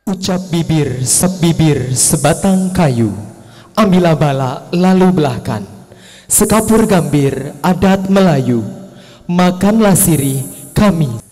Ucap bibir, sebibir, sebatang kayu. Ambillah bala, lalu belahkan. Sekapur gambir, adat Melayu. Makanlah sirih kami.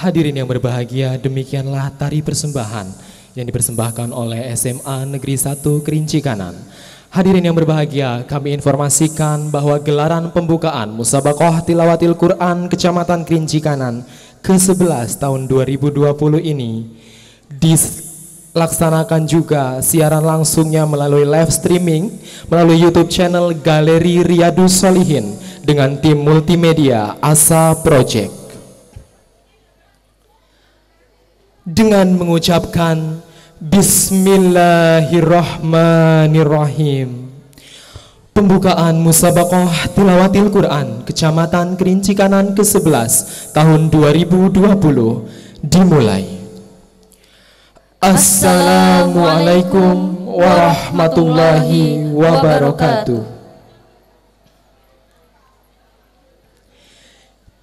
Hadirin yang berbahagia, demikianlah tari persembahan yang dipersembahkan oleh SMA Negeri 1 Kerinci Kanan. Hadirin yang berbahagia, kami informasikan bahwa gelaran pembukaan Musabaqah Tilawatil Quran Kecamatan Kerinci Kanan ke-11 tahun 2020 ini dilaksanakan juga siaran langsungnya melalui live streaming melalui YouTube channel Galeri Riyadus Solihin dengan tim multimedia Asa Project. Dengan mengucapkan Bismillahirrahmanirrahim, pembukaan Musabaqah Tilawatil Quran Kecamatan Kerinci Kanan ke-11 tahun 2020 dimulai. Assalamualaikum warahmatullahi wabarakatuh.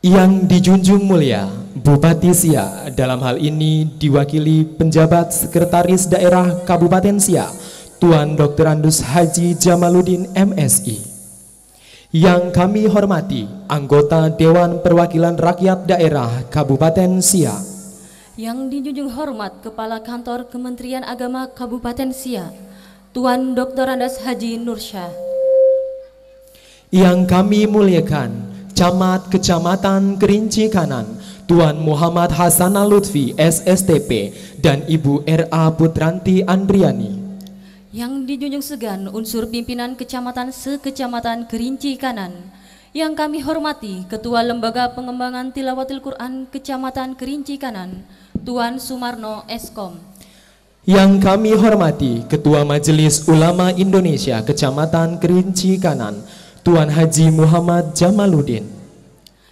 Yang dijunjung mulia Bupati Siak, dalam hal ini diwakili penjabat Sekretaris Daerah Kabupaten Siak, Tuan Dr. Andus Haji Jamaluddin MSI. Yang kami hormati anggota Dewan Perwakilan Rakyat Daerah Kabupaten Siak. Yang dijunjung hormat Kepala Kantor Kementerian Agama Kabupaten Siak, Tuan Dr. Andus Haji Nursyah. Yang kami muliakan Camat Kecamatan Kerinci Kanan, Tuan Muhammad Hasan Lutfi SSTP dan Ibu R.A. Putranti Andriani. Yang dijunjung segan unsur pimpinan kecamatan sekecamatan Kerinci Kanan. Yang kami hormati Ketua Lembaga Pengembangan Tilawatil Quran Kecamatan Kerinci Kanan, Tuan Sumarno Eskom. Yang kami hormati Ketua Majelis Ulama Indonesia Kecamatan Kerinci Kanan, Tuan Haji Muhammad Jamaluddin.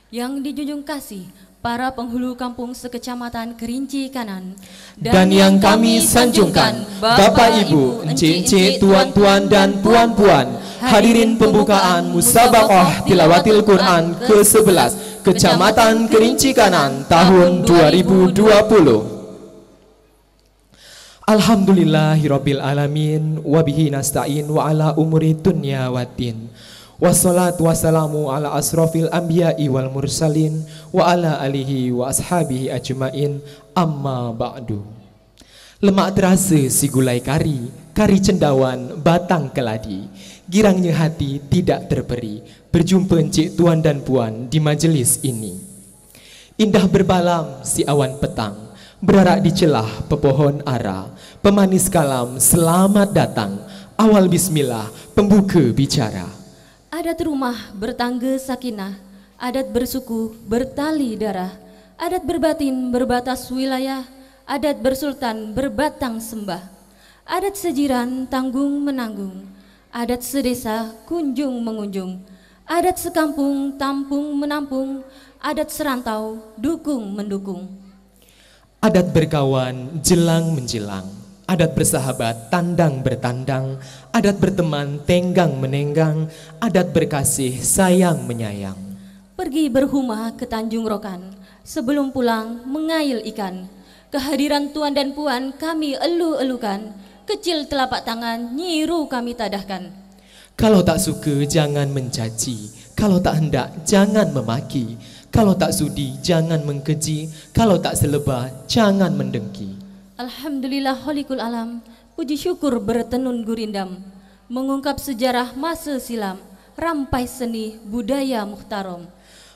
Yang dijunjung kasih para penghulu kampung sekecamatan Kerinci Kanan. Dan yang kami sanjungkan Bapak Ibu, encik-encik, tuan-tuan dan puan-puan, hadirin pembukaan Musabaqah Tilawatil Quran ke-11 Kecamatan Kerinci Kanan tahun 2020. Alhamdulillahirabbil alamin wa bihi nasta'in wa ala umuri dunya waddin. Wassalatu wassalamu ala asrafil anbiya'i wal mursalin wa ala alihi wa ashabihi ajmain, amma ba'du. Lemak terasa si gulai kari, kari cendawan, batang keladi. Girangnya hati tidak terperi, berjumpa encik tuan dan puan di majelis ini. Indah berbalam si awan petang, berarak di celah pepohon ara. Pemanis kalam selamat datang, awal bismillah pembuka bicara. Adat rumah bertangga sakinah, adat bersuku bertali darah, adat berbatin berbatas wilayah, adat bersultan berbatang sembah, adat sejiran tanggung menanggung, adat sedesa kunjung mengunjung, adat sekampung tampung menampung, adat serantau dukung mendukung. Adat berkawan jelang menjelang, adat bersahabat tandang bertandang, adat berteman tenggang menenggang, adat berkasih sayang menyayang. Pergi berhumah ke Tanjung Rokan, sebelum pulang mengail ikan. Kehadiran tuan dan puan kami elu-elukan, kecil telapak tangan nyiru kami tadahkan. Kalau tak suka jangan mencaci, kalau tak hendak jangan memaki, kalau tak sudi jangan mengkeji, kalau tak selebah jangan mendengki. Alhamdulillah holikul alam, puji syukur bertenun gurindam, mengungkap sejarah masa silam, rampai seni budaya muhtaram.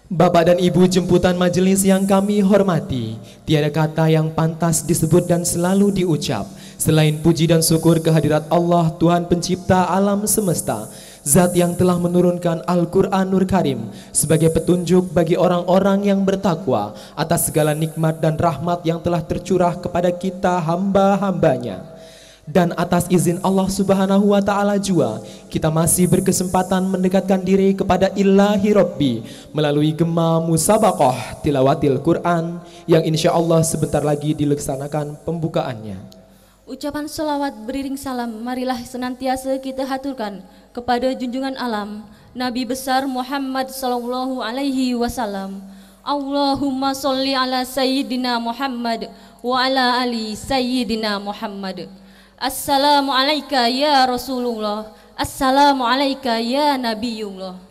Bapak dan Ibu jemputan majelis yang kami hormati, tiada kata yang pantas disebut dan selalu diucap selain puji dan syukur kehadirat Allah Tuhan pencipta alam semesta, Zat yang telah menurunkan Al-Quranul Karim sebagai petunjuk bagi orang-orang yang bertakwa atas segala nikmat dan rahmat yang telah tercurah kepada kita hamba-hambanya. Dan atas izin Allah Subhanahu wa Ta'ala juga, kita masih berkesempatan mendekatkan diri kepada Ilahi Rabbi melalui gema Musabaqah Tilawatil Quran yang insya Allah sebentar lagi dilaksanakan pembukaannya. Ucapan selawat beriring salam marilah senantiasa kita haturkan kepada junjungan alam Nabi besar Muhammad sallallahu alaihi wasallam. Allahumma sholli ala sayyidina Muhammad wa ala ali sayyidina Muhammad. Assalamu alayka ya Rasulullah, assalamu alayka ya Nabiullah.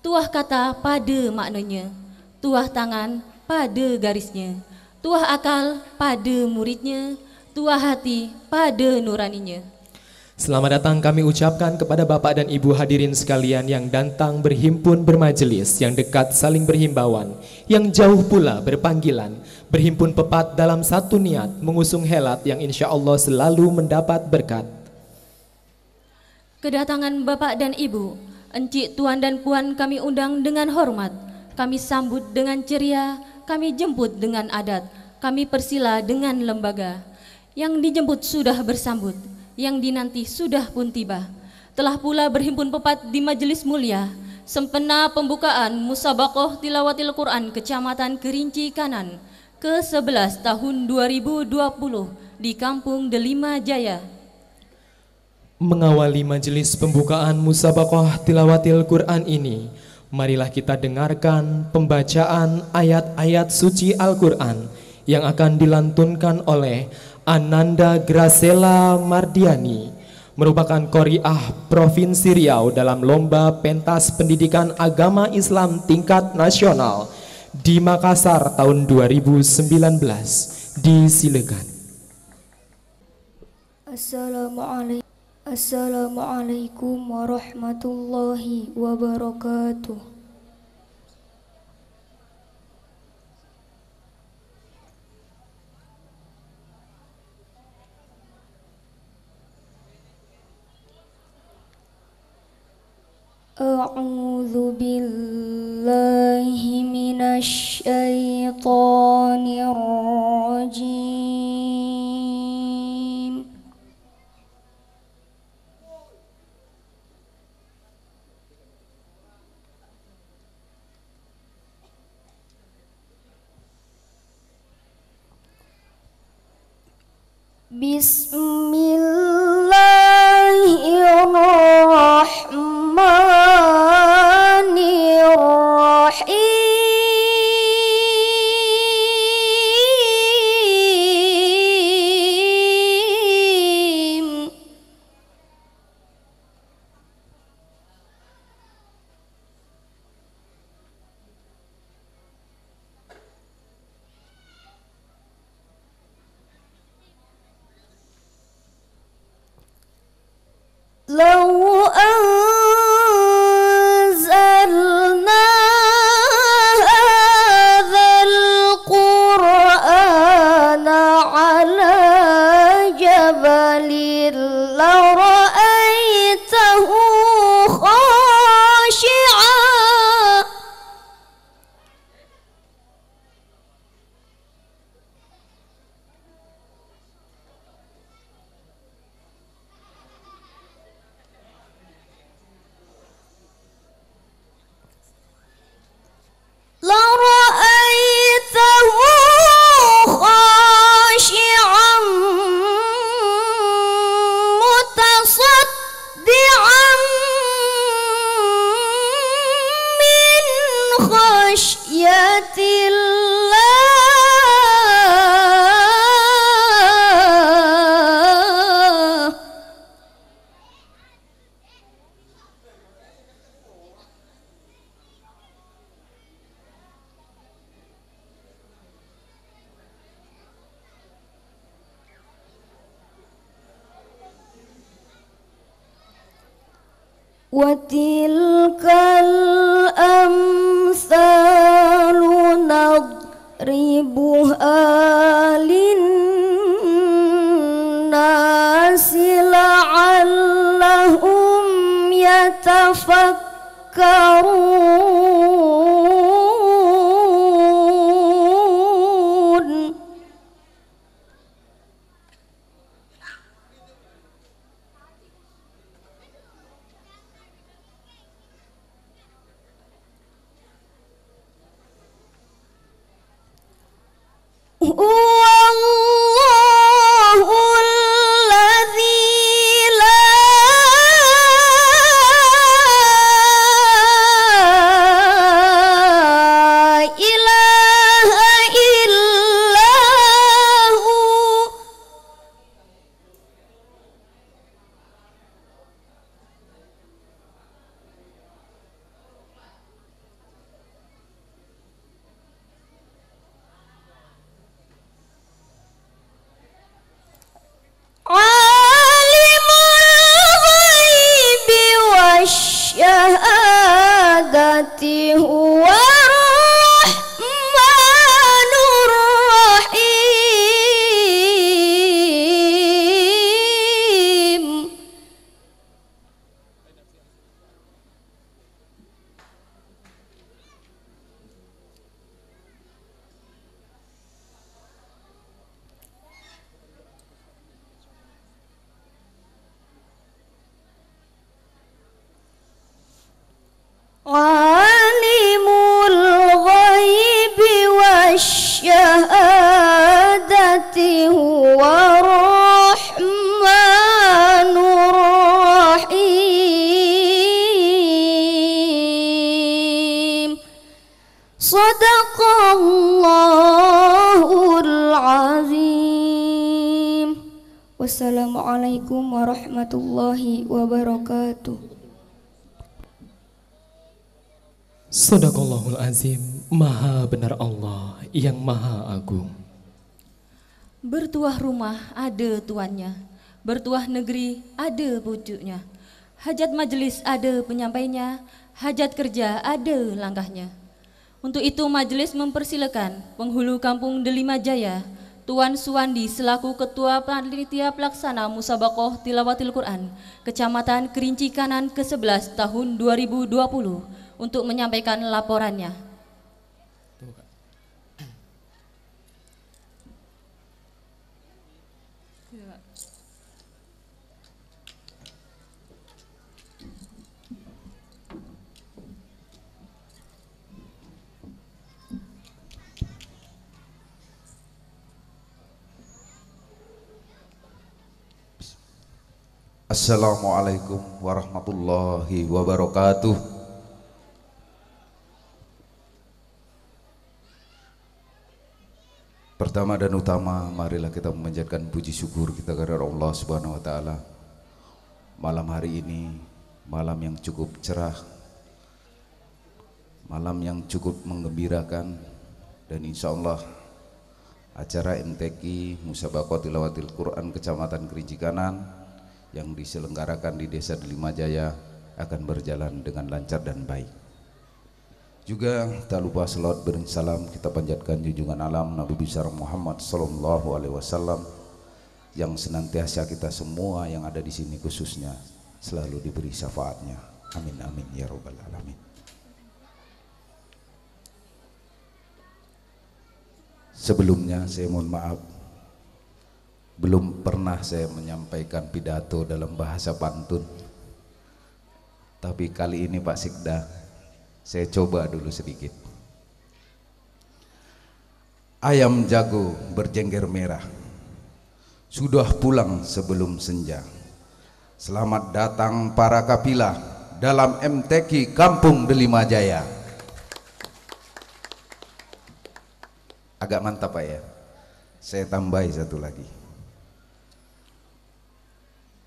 Tuah kata pada maknanya, tuah tangan pada garisnya, tuah akal pada muridnya, tuah hati pada nuraninya. Selamat datang kami ucapkan kepada Bapak dan Ibu hadirin sekalian yang datang berhimpun bermajelis, yang dekat saling berhimbauan, yang jauh pula berpanggilan, berhimpun pepat dalam satu niat, mengusung helat yang insya Allah selalu mendapat berkat. Kedatangan Bapak dan Ibu, encik, tuan dan puan kami undang dengan hormat, kami sambut dengan ceria, kami jemput dengan adat, kami persila dengan lembaga. Yang dijemput sudah bersambut, yang dinanti sudah pun tiba. Telah pula berhimpun pepat di majelis mulia sempena pembukaan Musabaqah Tilawatil Quran Kecamatan Kerinci Kanan ke-11 tahun 2020 di Kampung Delima Jaya. Mengawali majelis pembukaan Musabaqah Tilawatil Quran ini, marilah kita dengarkan pembacaan ayat-ayat suci Al-Quran yang akan dilantunkan oleh Ananda Gracela Mardiani, merupakan Qori'ah Provinsi Riau dalam Lomba Pentas Pendidikan Agama Islam tingkat nasional di Makassar tahun 2019. Disilakan. Assalamualaikum warahmatullahi wabarakatuh. A'udzu billahi minasy syaithanir rajim. Bismillahirrahmanirrahim. لو أنزلنا هذا القرآن على جبل لرأيته خاشعا لرأيته خاشعا متصدعا من خشية الله. وتلك الأمثال نضربها للناس لعلهم يتفكرون. هو الله الذي لا إله إلا هو. Sadaqallahul azim. Wassalamualaikum warahmatullahi wabarakatuh. Sadaqallahul azim. Maha benar Allah yang maha agung. Bertuah rumah ada tuannya, bertuah negeri ada pucuknya, hajat majelis ada penyampainya, hajat kerja ada langkahnya. Untuk itu majelis mempersilakan penghulu kampung Delima Jaya, Tuan Suwandi selaku Ketua Panitia Pelaksana Musabaqah Tilawatil Quran, Kecamatan Kerinci Kanan ke-11 tahun 2020 untuk menyampaikan laporannya. Assalamualaikum warahmatullahi wabarakatuh. Pertama dan utama, marilah kita memanjatkan puji syukur kita kepada Allah Subhanahu wa taala. Malam hari ini malam yang cukup cerah, malam yang cukup menggembirakan, dan insya Allah acara MTQ Musabaqah Tilawatil Quran Kecamatan Kerinci Kanan yang diselenggarakan di Desa Delima Jaya akan berjalan dengan lancar dan baik. Juga tak lupa selawat beriring salam kita panjatkan junjungan alam Nabi besar Muhammad sallallahu alaihi wasallam yang senantiasa kita semua yang ada di sini khususnya selalu diberi syafaatnya. Amin amin ya rabbal alamin. Sebelumnya saya mohon maaf, belum pernah saya menyampaikan pidato dalam bahasa pantun, tapi kali ini Pak Sikda saya coba dulu sedikit. Ayam jago berjengger merah, sudah pulang sebelum senja. Selamat datang para kapilah dalam MTQ Kampung Delima Jaya. Agak mantap Pak ya. Saya tambahi satu lagi.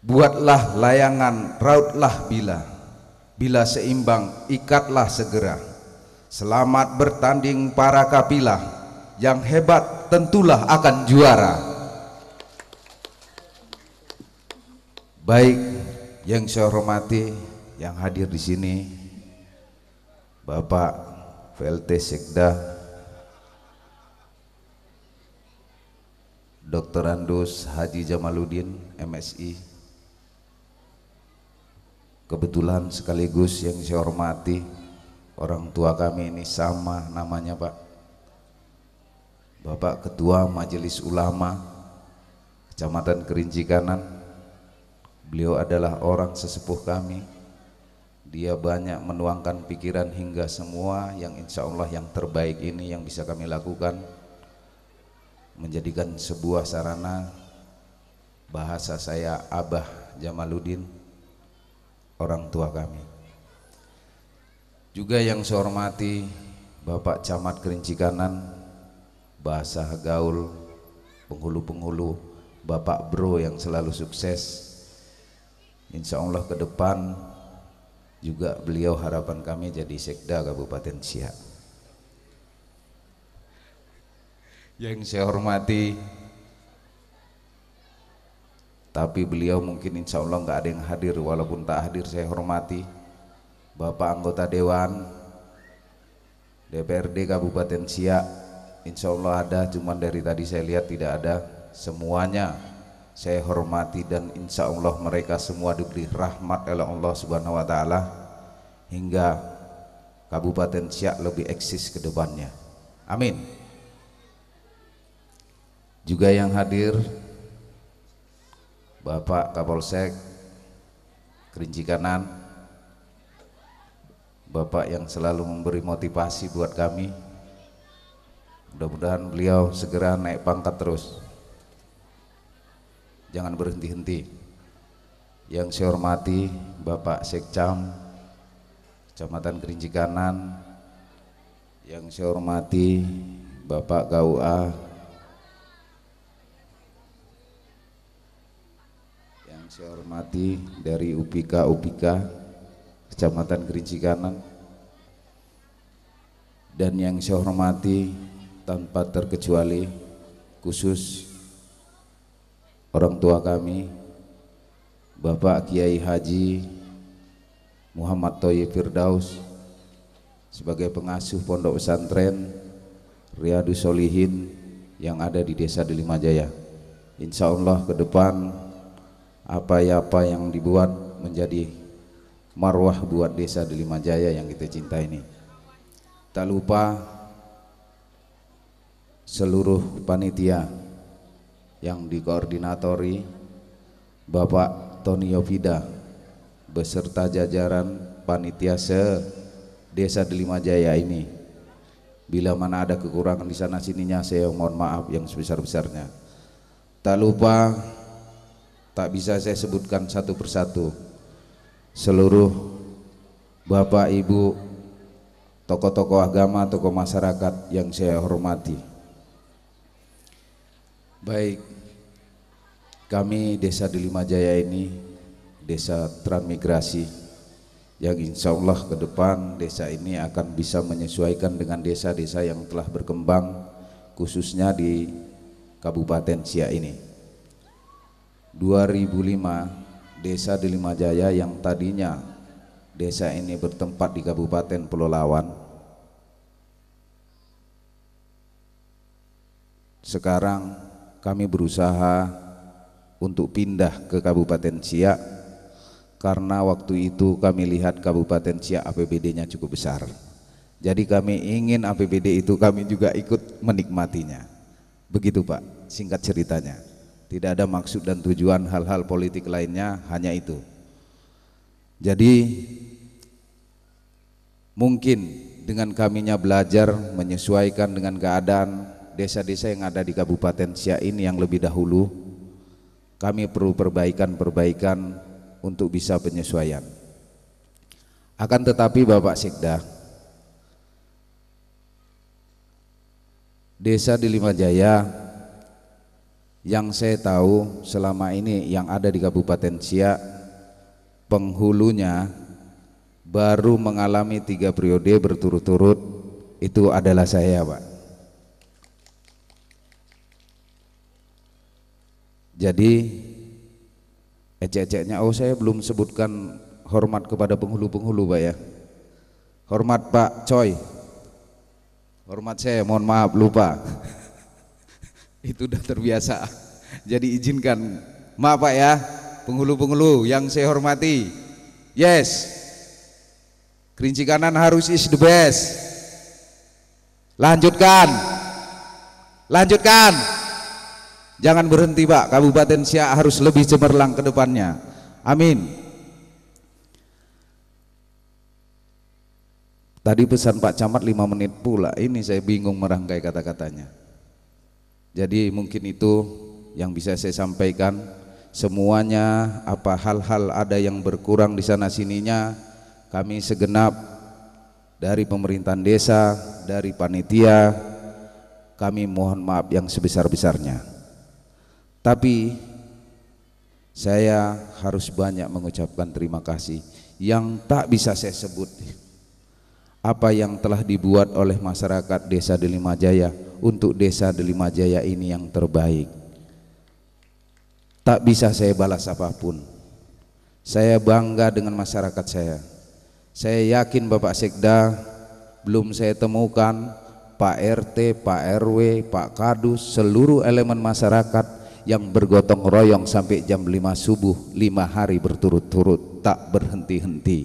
Buatlah layangan, rautlah bila seimbang ikatlah segera. Selamat bertanding para kapilah, yang hebat tentulah akan juara. Baik, yang saya hormati yang hadir di sini, Bapak VLT Sekda Dr. Andus Haji Jamaluddin MSI. Kebetulan sekaligus yang saya hormati orang tua kami ini sama namanya Pak, Bapak Ketua Majelis Ulama Kecamatan Kerinci Kanan. Beliau adalah orang sesepuh kami. Dia banyak menuangkan pikiran hingga semua yang insya Allah yang terbaik ini yang bisa kami lakukan, menjadikan sebuah sarana. Bahasa saya Abah Jamaluddin, orang tua kami. Juga yang saya hormati Bapak Camat Kerinci Kanan, bahasa gaul penghulu-penghulu, Bapak Bro yang selalu sukses. Insya Allah ke depan juga beliau harapan kami jadi Sekda Kabupaten Siak. Yang saya hormati, tapi beliau mungkin insya Allah nggak ada yang hadir, walaupun tak hadir saya hormati Bapak anggota Dewan DPRD Kabupaten Siak. Insya Allah ada, cuman dari tadi saya lihat tidak ada. Semuanya saya hormati dan insya Allah mereka semua diberi rahmat oleh Allah Subhanahu wa taala hingga Kabupaten Siak lebih eksis ke depannya. Amin. Juga yang hadir Bapak Kapolsek Kerinci Kanan, Bapak yang selalu memberi motivasi buat kami. Mudah-mudahan beliau segera naik pangkat terus, jangan berhenti-henti. Yang saya hormati Bapak Sekcam Kecamatan Kerinci Kanan, Yang saya hormati Bapak KUA, yang saya hormati dari UPK Kecamatan Kerinci Kanan, dan yang saya hormati tanpa terkecuali khusus orang tua kami, Bapak Kiai Haji Muhammad Thoyyib Firdaus sebagai pengasuh Pondok Pesantren Riyadus Sholihin yang ada di Desa Delimajaya. Insya Allah ke depan apa yang dibuat menjadi marwah buat Desa Delimajaya yang kita cinta ini. Tak lupa seluruh panitia yang dikoordinatori Bapak Tony Yovida beserta jajaran panitia Desa Delimajaya ini. Bila mana ada kekurangan di sana sininya, saya mohon maaf yang sebesar-besarnya. Tak lupa, tak bisa saya sebutkan satu persatu, seluruh Bapak Ibu, tokoh-tokoh agama, tokoh masyarakat yang saya hormati. Baik, kami Desa Delimajaya ini desa transmigrasi yang insya Allah ke depan desa ini akan bisa menyesuaikan dengan desa-desa yang telah berkembang khususnya di Kabupaten Siak ini. 2005 Desa Delimajaya yang tadinya desa ini bertempat di Kabupaten Pulau Lawan, sekarang kami berusaha untuk pindah ke Kabupaten Siak karena waktu itu kami lihat Kabupaten Siak APBD-nya cukup besar. Jadi kami ingin APBD itu kami juga ikut menikmatinya. Begitu Pak, singkat ceritanya. Tidak ada maksud dan tujuan hal-hal politik lainnya, hanya itu. Jadi mungkin dengan kaminya belajar menyesuaikan dengan keadaan desa-desa yang ada di Kabupaten Siak ini yang lebih dahulu, kami perlu perbaikan untuk bisa penyesuaian. Akan tetapi Bapak Sekda, Desa Delimajaya yang saya tahu selama ini yang ada di Kabupaten Siak, penghulunya baru mengalami 3 periode berturut-turut, itu adalah saya Pak. Jadi ecek-eceknya, oh saya belum sebutkan hormat kepada penghulu-penghulu Pak ya. Hormat Pak Coy, hormat saya, mohon maaf lupa. Itu udah terbiasa. Jadi izinkan, maaf Pak ya, penghulu-penghulu yang saya hormati. Yes, Kerinci Kanan harus is the best. Lanjutkan, lanjutkan. Jangan berhenti Pak, Kabupaten Siak harus lebih cemerlang ke depannya. Amin. Tadi pesan Pak Camat 5 menit pula, ini saya bingung merangkai kata-katanya. Jadi mungkin itu yang bisa saya sampaikan. Semuanya apa hal-hal ada yang berkurang di sana sininya, kami segenap dari pemerintahan desa, dari panitia, kami mohon maaf yang sebesar-besarnya. Tapi saya harus banyak mengucapkan terima kasih yang tak bisa saya sebut. Apa yang telah dibuat oleh masyarakat Desa Delimajaya untuk Desa Delimajaya ini yang terbaik, tak bisa saya balas apapun. Saya bangga dengan masyarakat saya. Saya yakin Bapak Sekda belum saya temukan Pak RT, Pak RW, Pak Kadus, seluruh elemen masyarakat yang bergotong royong sampai jam 5 subuh 5 hari berturut-turut tak berhenti-henti.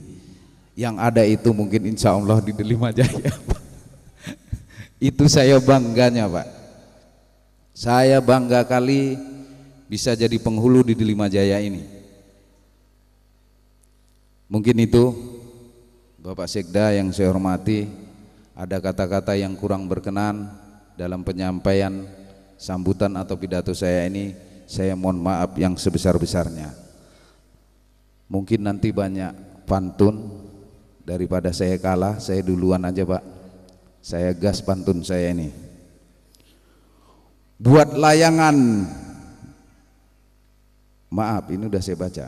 Yang ada itu mungkin insya Allah di Delimajaya. Itu saya bangganya Pak. Saya bangga kali bisa jadi penghulu di Delimajaya ini. Mungkin itu Bapak Sekda yang saya hormati, ada kata-kata yang kurang berkenan dalam penyampaian sambutan atau pidato saya ini, saya mohon maaf yang sebesar-besarnya. Mungkin nanti banyak pantun, daripada saya kalah, saya duluan aja Pak. Saya gas pantun saya ini. Buat layangan, maaf ini udah saya baca.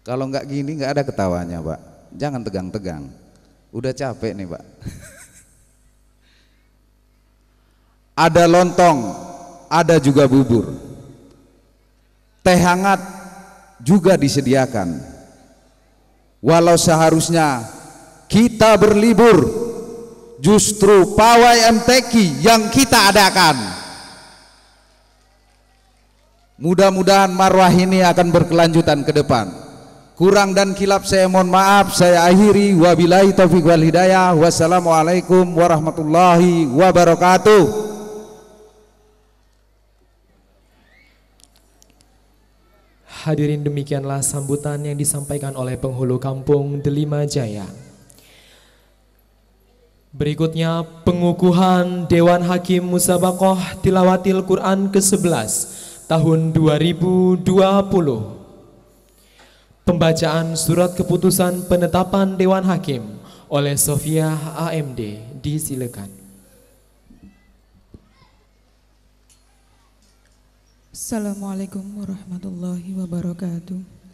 Kalau nggak gini nggak ada ketawanya Pak. Jangan tegang-tegang. Udah capek nih Pak. Ada lontong, ada juga bubur. Teh hangat juga disediakan. Walau seharusnya kita berlibur, justru pawai MTQ yang kita adakan. Mudah-mudahan marwah ini akan berkelanjutan ke depan. Kurang dan kilap saya mohon maaf. Saya akhiri, wabillahi taufiq wal hidayah. Wassalamualaikum warahmatullahi wabarakatuh. Hadirin, demikianlah sambutan yang disampaikan oleh penghulu kampung Delima Jaya. Berikutnya pengukuhan Dewan Hakim Musabaqah Tilawatil Quran ke-11 tahun 2020. Pembacaan surat keputusan penetapan Dewan Hakim oleh Sofia AMD disilakan. Assalamualaikum warahmatullahi wabarakatuh.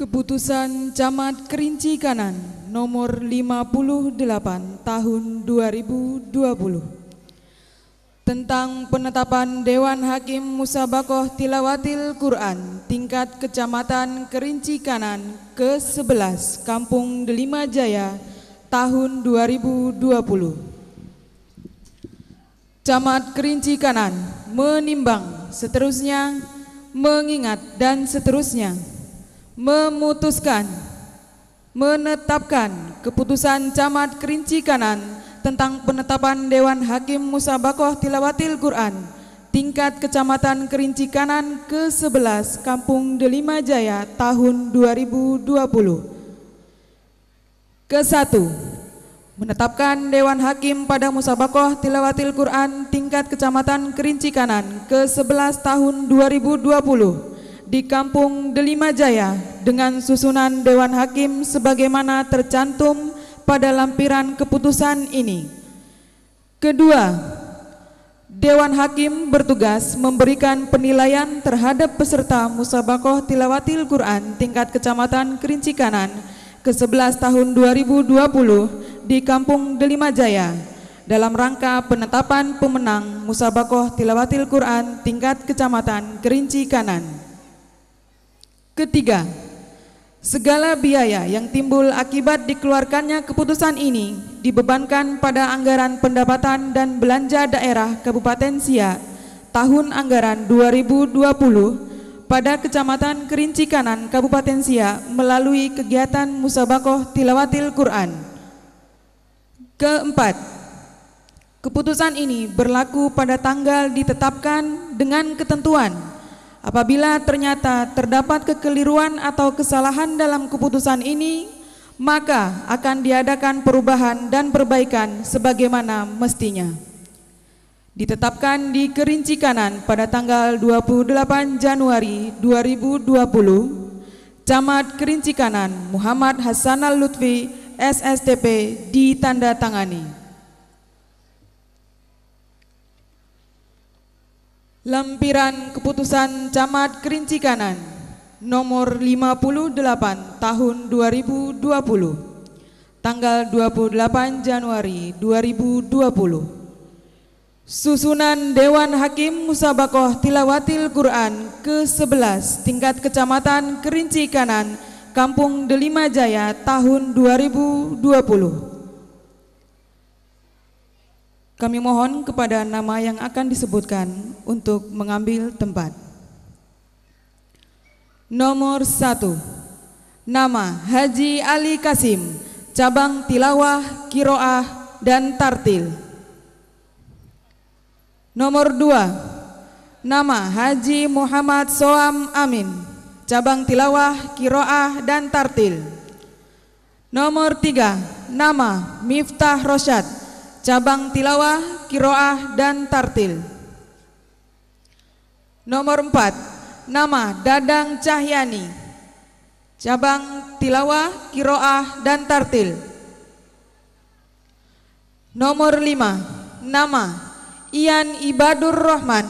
Keputusan Camat Kerinci Kanan nomor 58 tahun 2020 tentang penetapan Dewan Hakim Musabaqah Tilawatil Quran tingkat Kecamatan Kerinci Kanan ke-11 Kampung Delima Jaya tahun 2020. Camat Kerinci Kanan menimbang, seterusnya mengingat dan seterusnya memutuskan, menetapkan keputusan Camat Kerinci Kanan tentang penetapan Dewan Hakim Musabaqah Tilawatil Quran tingkat Kecamatan Kerinci Kanan ke-11 Kampung Delima Jaya tahun 2020. Ke-1, menetapkan Dewan Hakim pada Musabaqah Tilawatil Quran tingkat Kecamatan Kerinci Kanan ke-11 tahun 2020 di Kampung Delima Jaya dengan susunan Dewan Hakim sebagaimana tercantum pada lampiran keputusan ini. Kedua, Dewan Hakim bertugas memberikan penilaian terhadap peserta Musabaqah Tilawatil Quran tingkat Kecamatan Kerinci Kanan ke-11 tahun 2020 di Kampung Delima Jaya dalam rangka penetapan pemenang Musabaqah Tilawatil Quran tingkat Kecamatan Kerinci Kanan. Ketiga, segala biaya yang timbul akibat dikeluarkannya keputusan ini dibebankan pada anggaran pendapatan dan belanja daerah Kabupaten Siak tahun anggaran 2020 pada Kecamatan Kerinci Kanan Kabupaten Siak melalui kegiatan Musabaqah Tilawatil Quran. Keempat, keputusan ini berlaku pada tanggal ditetapkan dengan ketentuan apabila ternyata terdapat kekeliruan atau kesalahan dalam keputusan ini, maka akan diadakan perubahan dan perbaikan sebagaimana mestinya. Ditetapkan di Kerinci Kanan pada tanggal 28 Januari 2020, Camat Kerinci Kanan Muhammad Hasanal Lutfi SSTP ditandatangani. Lampiran keputusan Camat Kerinci Kanan nomor 58 tahun 2020 tanggal 28 Januari 2020. Susunan Dewan Hakim Musabaqah Tilawatil Quran ke-11 tingkat Kecamatan Kerinci Kanan Kampung Delima Jaya tahun 2020. Kami mohon kepada nama yang akan disebutkan untuk mengambil tempat. Nomor 1, nama Haji Ali Kasim, cabang tilawah, kiroah, dan tartil. Nomor 2, nama Haji Muhammad Soam Amin, cabang tilawah, kiroah, dan tartil. Nomor 3, nama Miftah Rosyad, cabang tilawah, kiroah, dan tartil. Nomor 4, nama Dadang Cahyani, cabang tilawah, kiroah, dan tartil. Nomor 5, nama Ian Ibadur Rahman,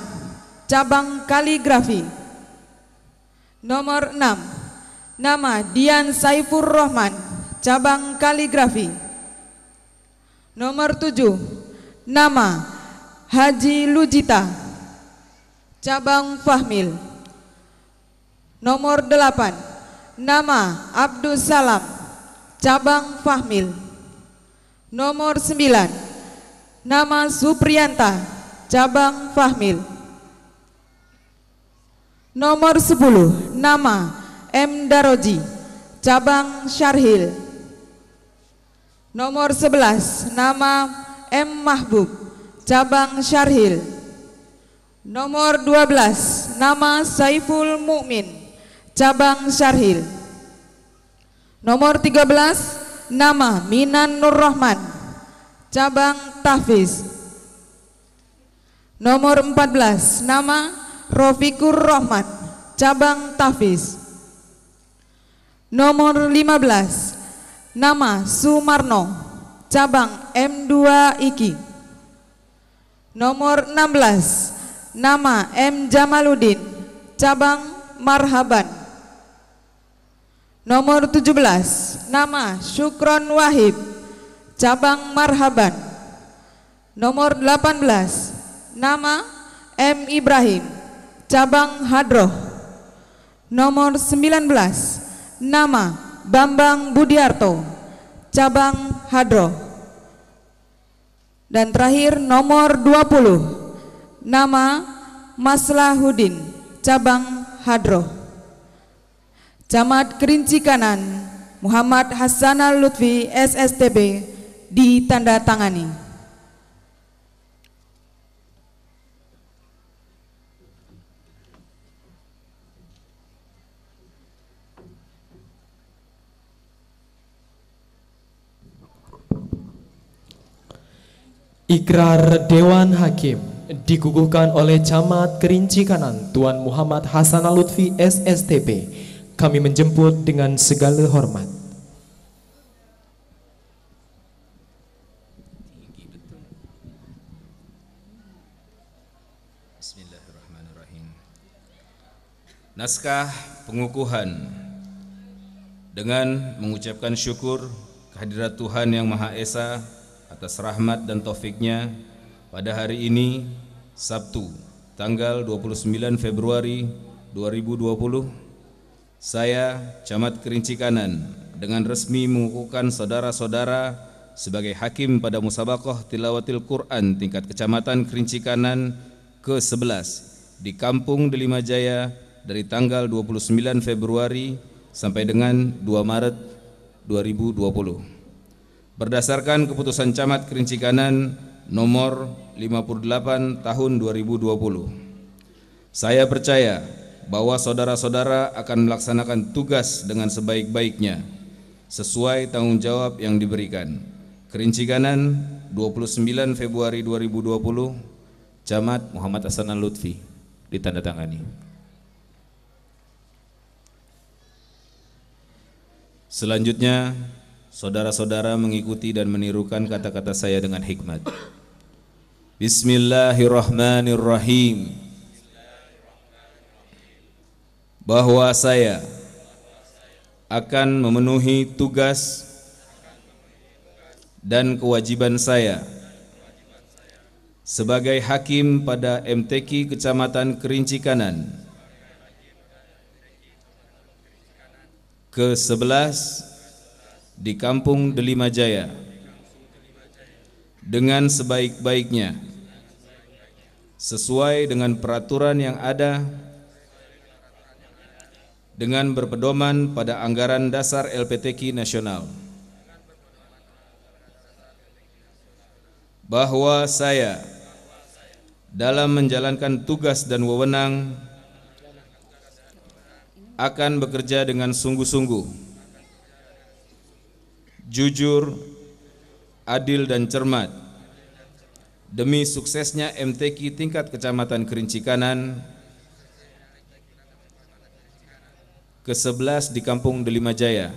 cabang kaligrafi. Nomor 6, nama Dian Saifur Rahman, cabang kaligrafi. Nomor 7, nama Haji Lujita, cabang fahmil. Nomor 8, nama Abdul Salam, cabang fahmil. Nomor 9, nama Supriyanta, cabang fahmil. Nomor 10, nama M. Daroji, cabang syarhil. Nomor 11, nama M. Mahbub, cabang syarhil. Nomor 12, nama Saiful Mukmin, cabang syarhil. Nomor 13, nama Minan Nur Rahman, cabang tahfiz. Nomor 14, nama Rofikur Rahman, cabang tahfiz. Nomor 15, nama Sumarno, cabang M2 IKI. Nomor 16, nama M. Jamaluddin, cabang Marhaban. Nomor 17, nama Syukron Wahib, cabang Marhaban. Nomor 18, nama M. Ibrahim, cabang Hadroh. Nomor 19, nama Bambang Budiarto, cabang Hadroh. Dan terakhir nomor 20, nama Maslahuddin, cabang Hadroh. Camat Kerinci Kanan Muhammad Hasanal Lutfi SSTB ditandatangani. Ikrar Dewan Hakim dikukuhkan oleh Camat Kerinci Kanan Tuan Muhammad Hasanal Lutfi SSTB. Kami menjemput dengan segala hormat. Bismillahirrahmanirrahim. Naskah pengukuhan dengan mengucapkan syukur kehadirat Tuhan Yang Maha Esa atas rahmat dan taufiknya pada hari ini Sabtu tanggal 29 Februari 2020. Saya, Camat Kerinci Kanan, dengan resmi mengukuhkan saudara-saudara sebagai hakim pada musabaqah tilawatil Quran tingkat kecamatan Kerinci Kanan ke-11 di Kampung Delima Jaya dari tanggal 29 Februari sampai dengan 2 Maret 2020. Berdasarkan keputusan Camat Kerinci Kanan nomor 58 tahun 2020. Saya percaya bahwa saudara-saudara akan melaksanakan tugas dengan sebaik-baiknya sesuai tanggung jawab yang diberikan. Kerinci Kanan 29 Februari 2020, Camat Muhammad Hasanal Lutfi, ditandatangani. Selanjutnya, saudara-saudara mengikuti dan menirukan kata-kata saya dengan hikmat. Bismillahirrahmanirrahim. Bahwa saya akan memenuhi tugas dan kewajiban saya sebagai hakim pada MTQ Kecamatan Kerinci Kanan ke-11 di Kampung Delima Jaya dengan sebaik-baiknya sesuai dengan peraturan yang ada dengan berpedoman pada anggaran dasar LPTQ nasional, bahwa saya dalam menjalankan tugas dan wewenang akan bekerja dengan sungguh-sungguh, jujur, adil dan cermat demi suksesnya MTQ tingkat Kecamatan Kerinci Kanan ke-11 di Kampung Delimajaya,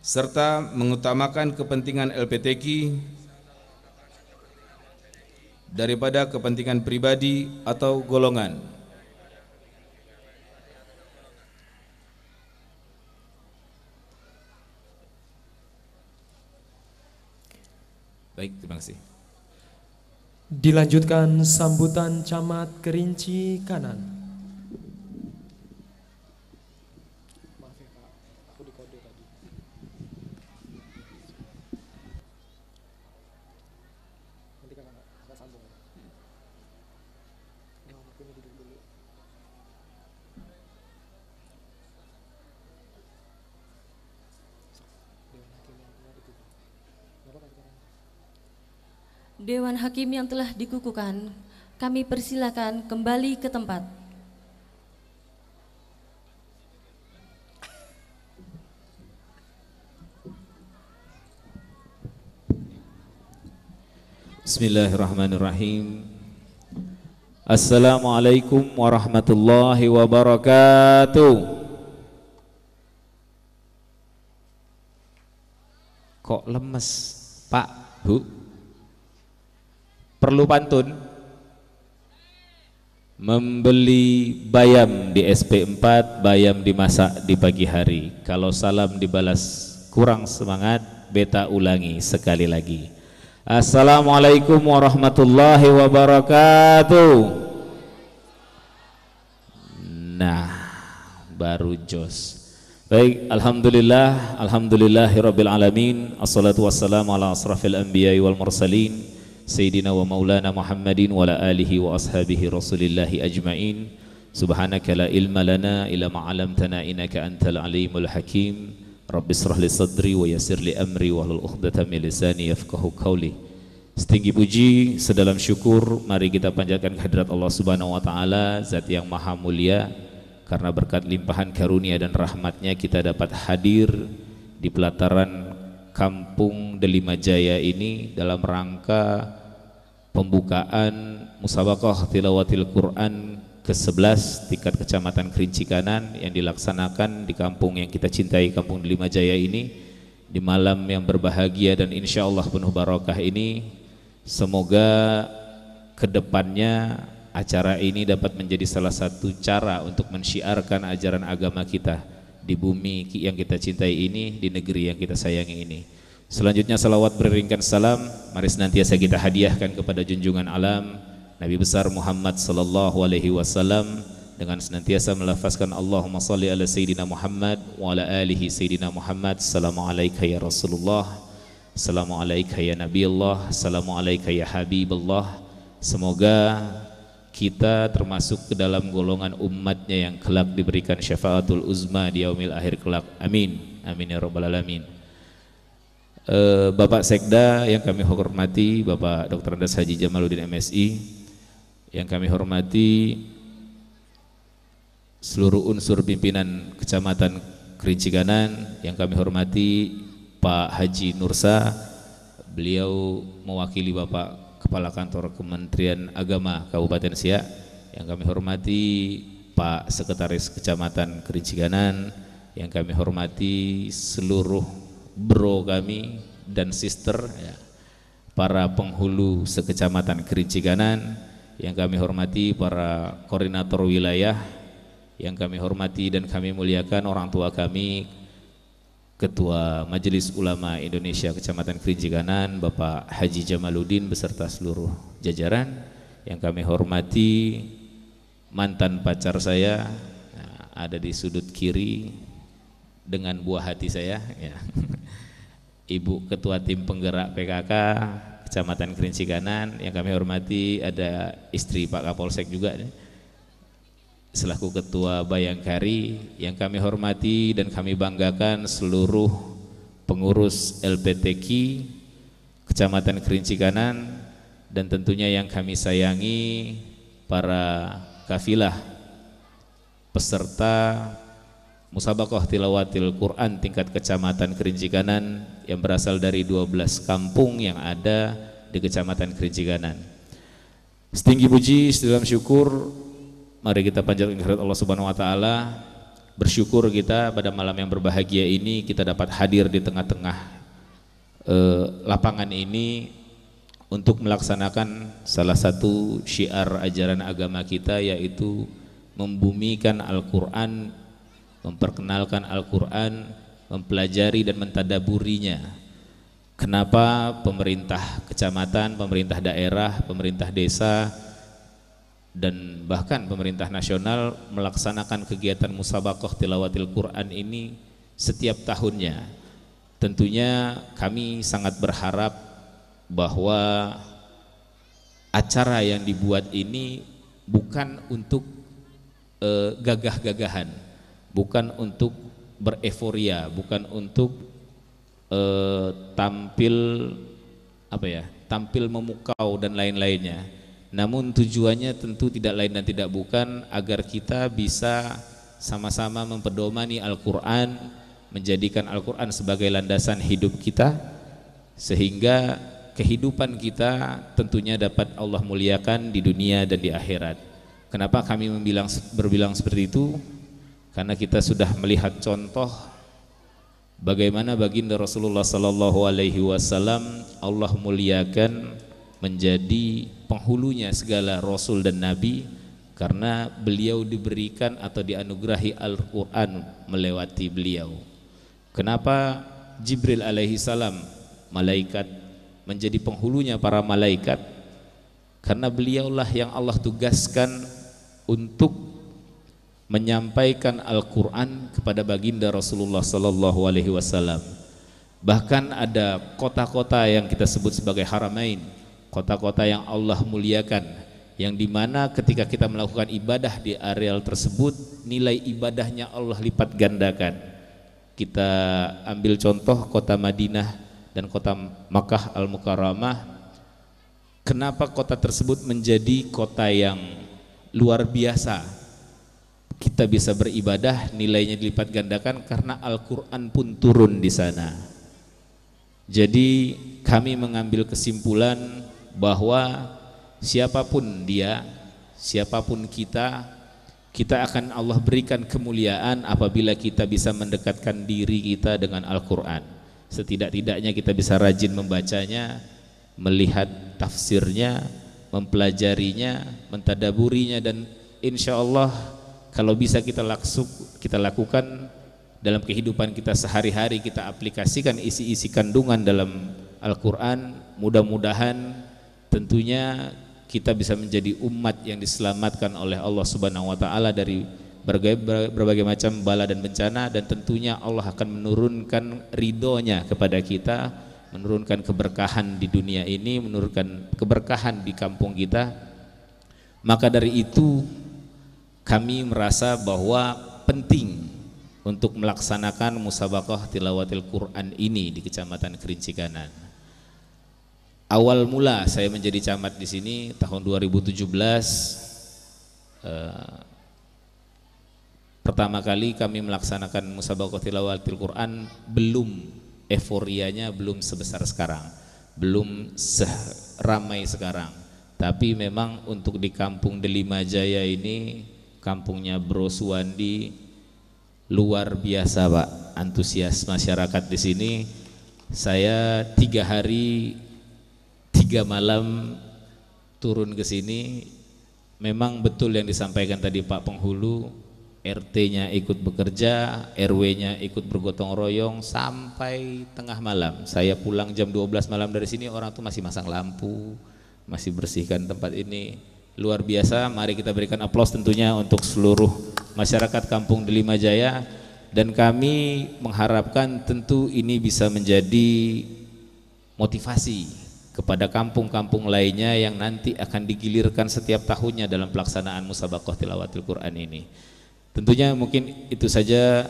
serta mengutamakan kepentingan LPTQ daripada kepentingan pribadi atau golongan. Baik, terima kasih. Dilanjutkan sambutan Camat Kerinci Kanan. Dewan Hakim yang telah dikukuhkan, kami persilakan kembali ke tempat. Bismillahirrahmanirrahim. Assalamualaikum warahmatullahi wabarakatuh. Kok lemes, Pak, Bu? Perlu pantun? Membeli bayam di SP4, bayam dimasak di pagi hari. Kalau salam dibalas kurang semangat, beta ulangi sekali lagi. Assalamualaikum warahmatullahi wabarakatuh. Nah, baru jos. Baik, alhamdulillah, alhamdulillahirabbil alamin. Assalatu wassalamu ala asrafil anbiya'i wal mursalin, Sayyidina wa maulana Muhammadin wa ala alihi wa ashabihi rasulillahi ajma'in. Subhanaka la ilma lana illa ma 'allamtana innaka antal alimul hakim. Rabbi shrah li sadri wa yassir li amri wa hlul 'uqdatam min lisani yafqahu qawli. Setinggi puji, sedalam syukur, mari kita panjatkan kehadirat Allah Subhanahu wa taala, zat yang maha mulia. Karena berkat limpahan karunia dan rahmatnya kita dapat hadir di pelataran Kampung Delimajaya ini dalam rangka pembukaan Musabaqah Tilawatil Quran ke-11 tingkat Kecamatan Kerinci Kanan yang dilaksanakan di kampung yang kita cintai, Kampung Delimajaya ini, di malam yang berbahagia dan insya Allah penuh barokah ini. Semoga kedepannya acara ini dapat menjadi salah satu cara untuk mensyiarkan ajaran agama kita di bumi yang kita cintai ini, di negeri yang kita sayangi ini. Selanjutnya salawat beriringkan salam mari senantiasa kita hadiahkan kepada junjungan alam Nabi besar Muhammad sallallahu alaihi wasallam dengan senantiasa melafazkan Allahumma salli ala Sayyidina Muhammad wa ala alihi Sayyidina Muhammad. Assalamu alayka ya Rasulullah, assalamu alayka ya Nabi Allah, assalamu alayka ya Habibullah. Semoga kita termasuk ke dalam golongan umatnya yang kelak diberikan syafaatul uzma di yaumil akhir kelak. Amin, amin ya rabbal alamin. Bapak Sekda yang kami hormati, Bapak Dr. Andes Haji Jamaluddin MSI, yang kami hormati seluruh unsur pimpinan Kecamatan Kerinci Kanan, yang kami hormati Pak Haji Nursa, beliau mewakili Bapak Kepala Kantor Kementerian Agama Kabupaten Siak, yang kami hormati Pak Sekretaris Kecamatan Kerinci Kanan, yang kami hormati seluruh bro kami dan sister ya, para penghulu sekecamatan Kerinci Kanan, yang kami hormati para koordinator wilayah, yang kami hormati dan kami muliakan orang tua kami, Ketua Majelis Ulama Indonesia Kecamatan Kerinci Kanan Bapak Haji Jamaluddin beserta seluruh jajaran, yang kami hormati mantan pacar saya ada di sudut kiri dengan buah hati saya ya. Ibu Ketua Tim Penggerak PKK Kecamatan Kerinci Kanan, yang kami hormati ada istri Pak Kapolsek juga ya, selaku Ketua Bayangkari, yang kami hormati dan kami banggakan seluruh pengurus LPTQ Kecamatan Kerinci Kanan, dan tentunya yang kami sayangi para kafilah peserta Musabaqah Tilawatil Quran tingkat Kecamatan Kerinci Kanan yang berasal dari 12 kampung yang ada di Kecamatan Kerinci Kanan. Setinggi puji, sedalam syukur, mari kita panjatkan kehadirat Allah Subhanahu wa taala. Bersyukur kita pada malam yang berbahagia ini kita dapat hadir di tengah-tengah lapangan ini untuk melaksanakan salah satu syiar ajaran agama kita, yaitu membumikan Al-Quran, memperkenalkan Al-Quran, mempelajari dan mentadaburinya. Kenapa pemerintah kecamatan, pemerintah daerah, pemerintah desa, dan bahkan pemerintah nasional melaksanakan kegiatan musabaqah tilawatil Quran ini setiap tahunnya? Tentunya kami sangat berharap bahwa acara yang dibuat ini bukan untuk gagah-gagahan, bukan untuk bereforia, bukan untuk tampil memukau dan lain-lainnya. Namun tujuannya tentu tidak lain dan tidak bukan agar kita bisa sama-sama mempedomani Al-Quran, menjadikan Al-Quran sebagai landasan hidup kita, sehingga kehidupan kita tentunya dapat Allah muliakan di dunia dan di akhirat. Kenapa kami berbilang seperti itu? Karena kita sudah melihat contoh bagaimana baginda Rasulullah sallallahu alaihi wasallam Allah muliakan menjadi penghulunya segala rasul dan nabi, karena beliau diberikan atau dianugerahi Al-Quran melewati beliau. Kenapa Jibril alaihi salam, malaikat, menjadi penghulunya para malaikat? Karena beliaulah yang Allah tugaskan untuk menyampaikan Al-Quran kepada baginda Rasulullah sallallahu alaihi wasallam. Bahkan ada kota-kota yang kita sebut sebagai haramain, kota-kota yang Allah muliakan, yang dimana ketika kita melakukan ibadah di areal tersebut, nilai ibadahnya Allah lipat gandakan. Kita ambil contoh kota Madinah dan kota Makkah Al-Mukarramah. Kenapa kota tersebut menjadi kota yang luar biasa? Kita bisa beribadah, nilainya dilipat gandakan karena Al-Quran pun turun di sana. Jadi kami mengambil kesimpulan bahwa siapapun dia, siapapun kita akan Allah berikan kemuliaan apabila kita bisa mendekatkan diri kita dengan Al-Quran. Setidak-tidaknya kita bisa rajin membacanya, melihat tafsirnya, mempelajarinya, mentadaburinya, dan insya Allah kalau bisa kita lakukan dalam kehidupan kita sehari-hari, kita aplikasikan isi-isi kandungan dalam Al-Quran, mudah-mudahan tentunya kita bisa menjadi umat yang diselamatkan oleh Allah Subhanahu wa taala dari berbagai macam bala dan bencana, dan tentunya Allah akan menurunkan ridhonya kepada kita, menurunkan keberkahan di dunia ini, menurunkan keberkahan di kampung kita. Maka dari itu kami merasa bahwa penting untuk melaksanakan musabaqah tilawatil Quran ini di Kecamatan Kerinci Kanan. Awal mula saya menjadi camat di sini tahun 2017. Pertama kali kami melaksanakan musabaqah tilawatil Quran, belum euforianya belum sebesar sekarang, belum seramai sekarang. Tapi memang untuk di kampung Delima Jaya ini, kampungnya Bro Suwandi, luar biasa Pak, antusias masyarakat di sini. Saya 3 hari 3 malam turun ke sini. Memang betul yang disampaikan tadi Pak Penghulu, RT-nya ikut bekerja, RW-nya ikut bergotong royong sampai tengah malam. Saya pulang jam 12 malam dari sini, orang tuh masih masang lampu, masih bersihkan tempat ini. Luar biasa. Mari kita berikan aplaus tentunya untuk seluruh masyarakat kampung Delima Jaya, dan kami mengharapkan tentu ini bisa menjadi motivasi kepada kampung-kampung lainnya yang nanti akan digilirkan setiap tahunnya dalam pelaksanaan musabaqah tilawatil Quran ini. Tentunya mungkin itu saja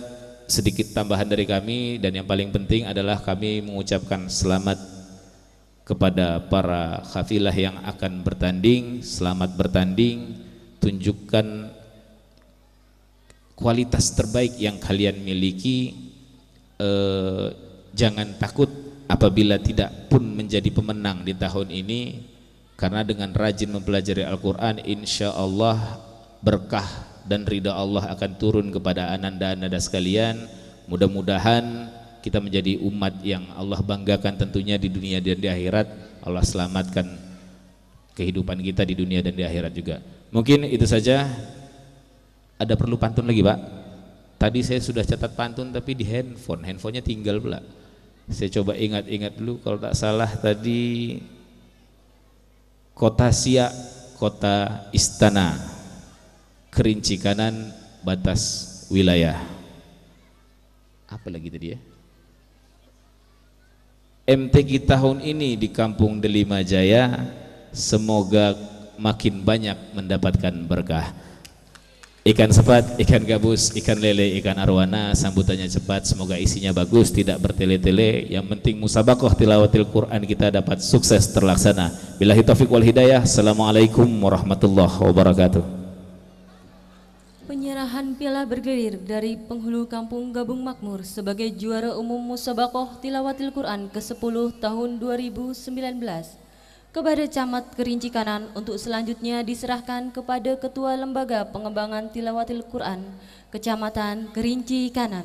sedikit tambahan dari kami, dan yang paling penting adalah kami mengucapkan selamat kepada para kafilah yang akan bertanding. Selamat bertanding, tunjukkan kualitas terbaik yang kalian miliki. Jangan takut apabila tidak pun menjadi pemenang di tahun ini, karena dengan rajin mempelajari Al-Quran, insya Allah berkah dan ridha Allah akan turun kepada ananda-ananda sekalian. Mudah-mudahan kita menjadi umat yang Allah banggakan tentunya di dunia dan di akhirat. Allah selamatkan kehidupan kita di dunia dan di akhirat juga. Mungkin itu saja. Ada perlu pantun lagi, Pak? Tadi saya sudah catat pantun tapi di handphonenya tinggal pula. Saya coba ingat-ingat dulu, kalau tak salah tadi kota Siak, kota istana, kerinci kanan batas wilayah. Apa lagi tadi ya? MTQ tahun ini di Kampung Delima Jaya semoga makin banyak mendapatkan berkah. Ikan sepat, ikan gabus, ikan lele, ikan arwana, sambutannya cepat, semoga isinya bagus, tidak bertele-tele. Yang penting musabaqah tilawatil Quran kita dapat sukses terlaksana. Billahi taufiq wal hidayah. Assalamualaikum warahmatullahi wabarakatuh. Penyerahan piala bergilir dari penghulu kampung Gabung Makmur sebagai juara umum musabaqah tilawatil Quran ke-10 tahun 2019 kepada Camat Kerinci Kanan untuk selanjutnya diserahkan kepada Ketua Lembaga Pengembangan Tilawatil Quran Kecamatan Kerinci Kanan.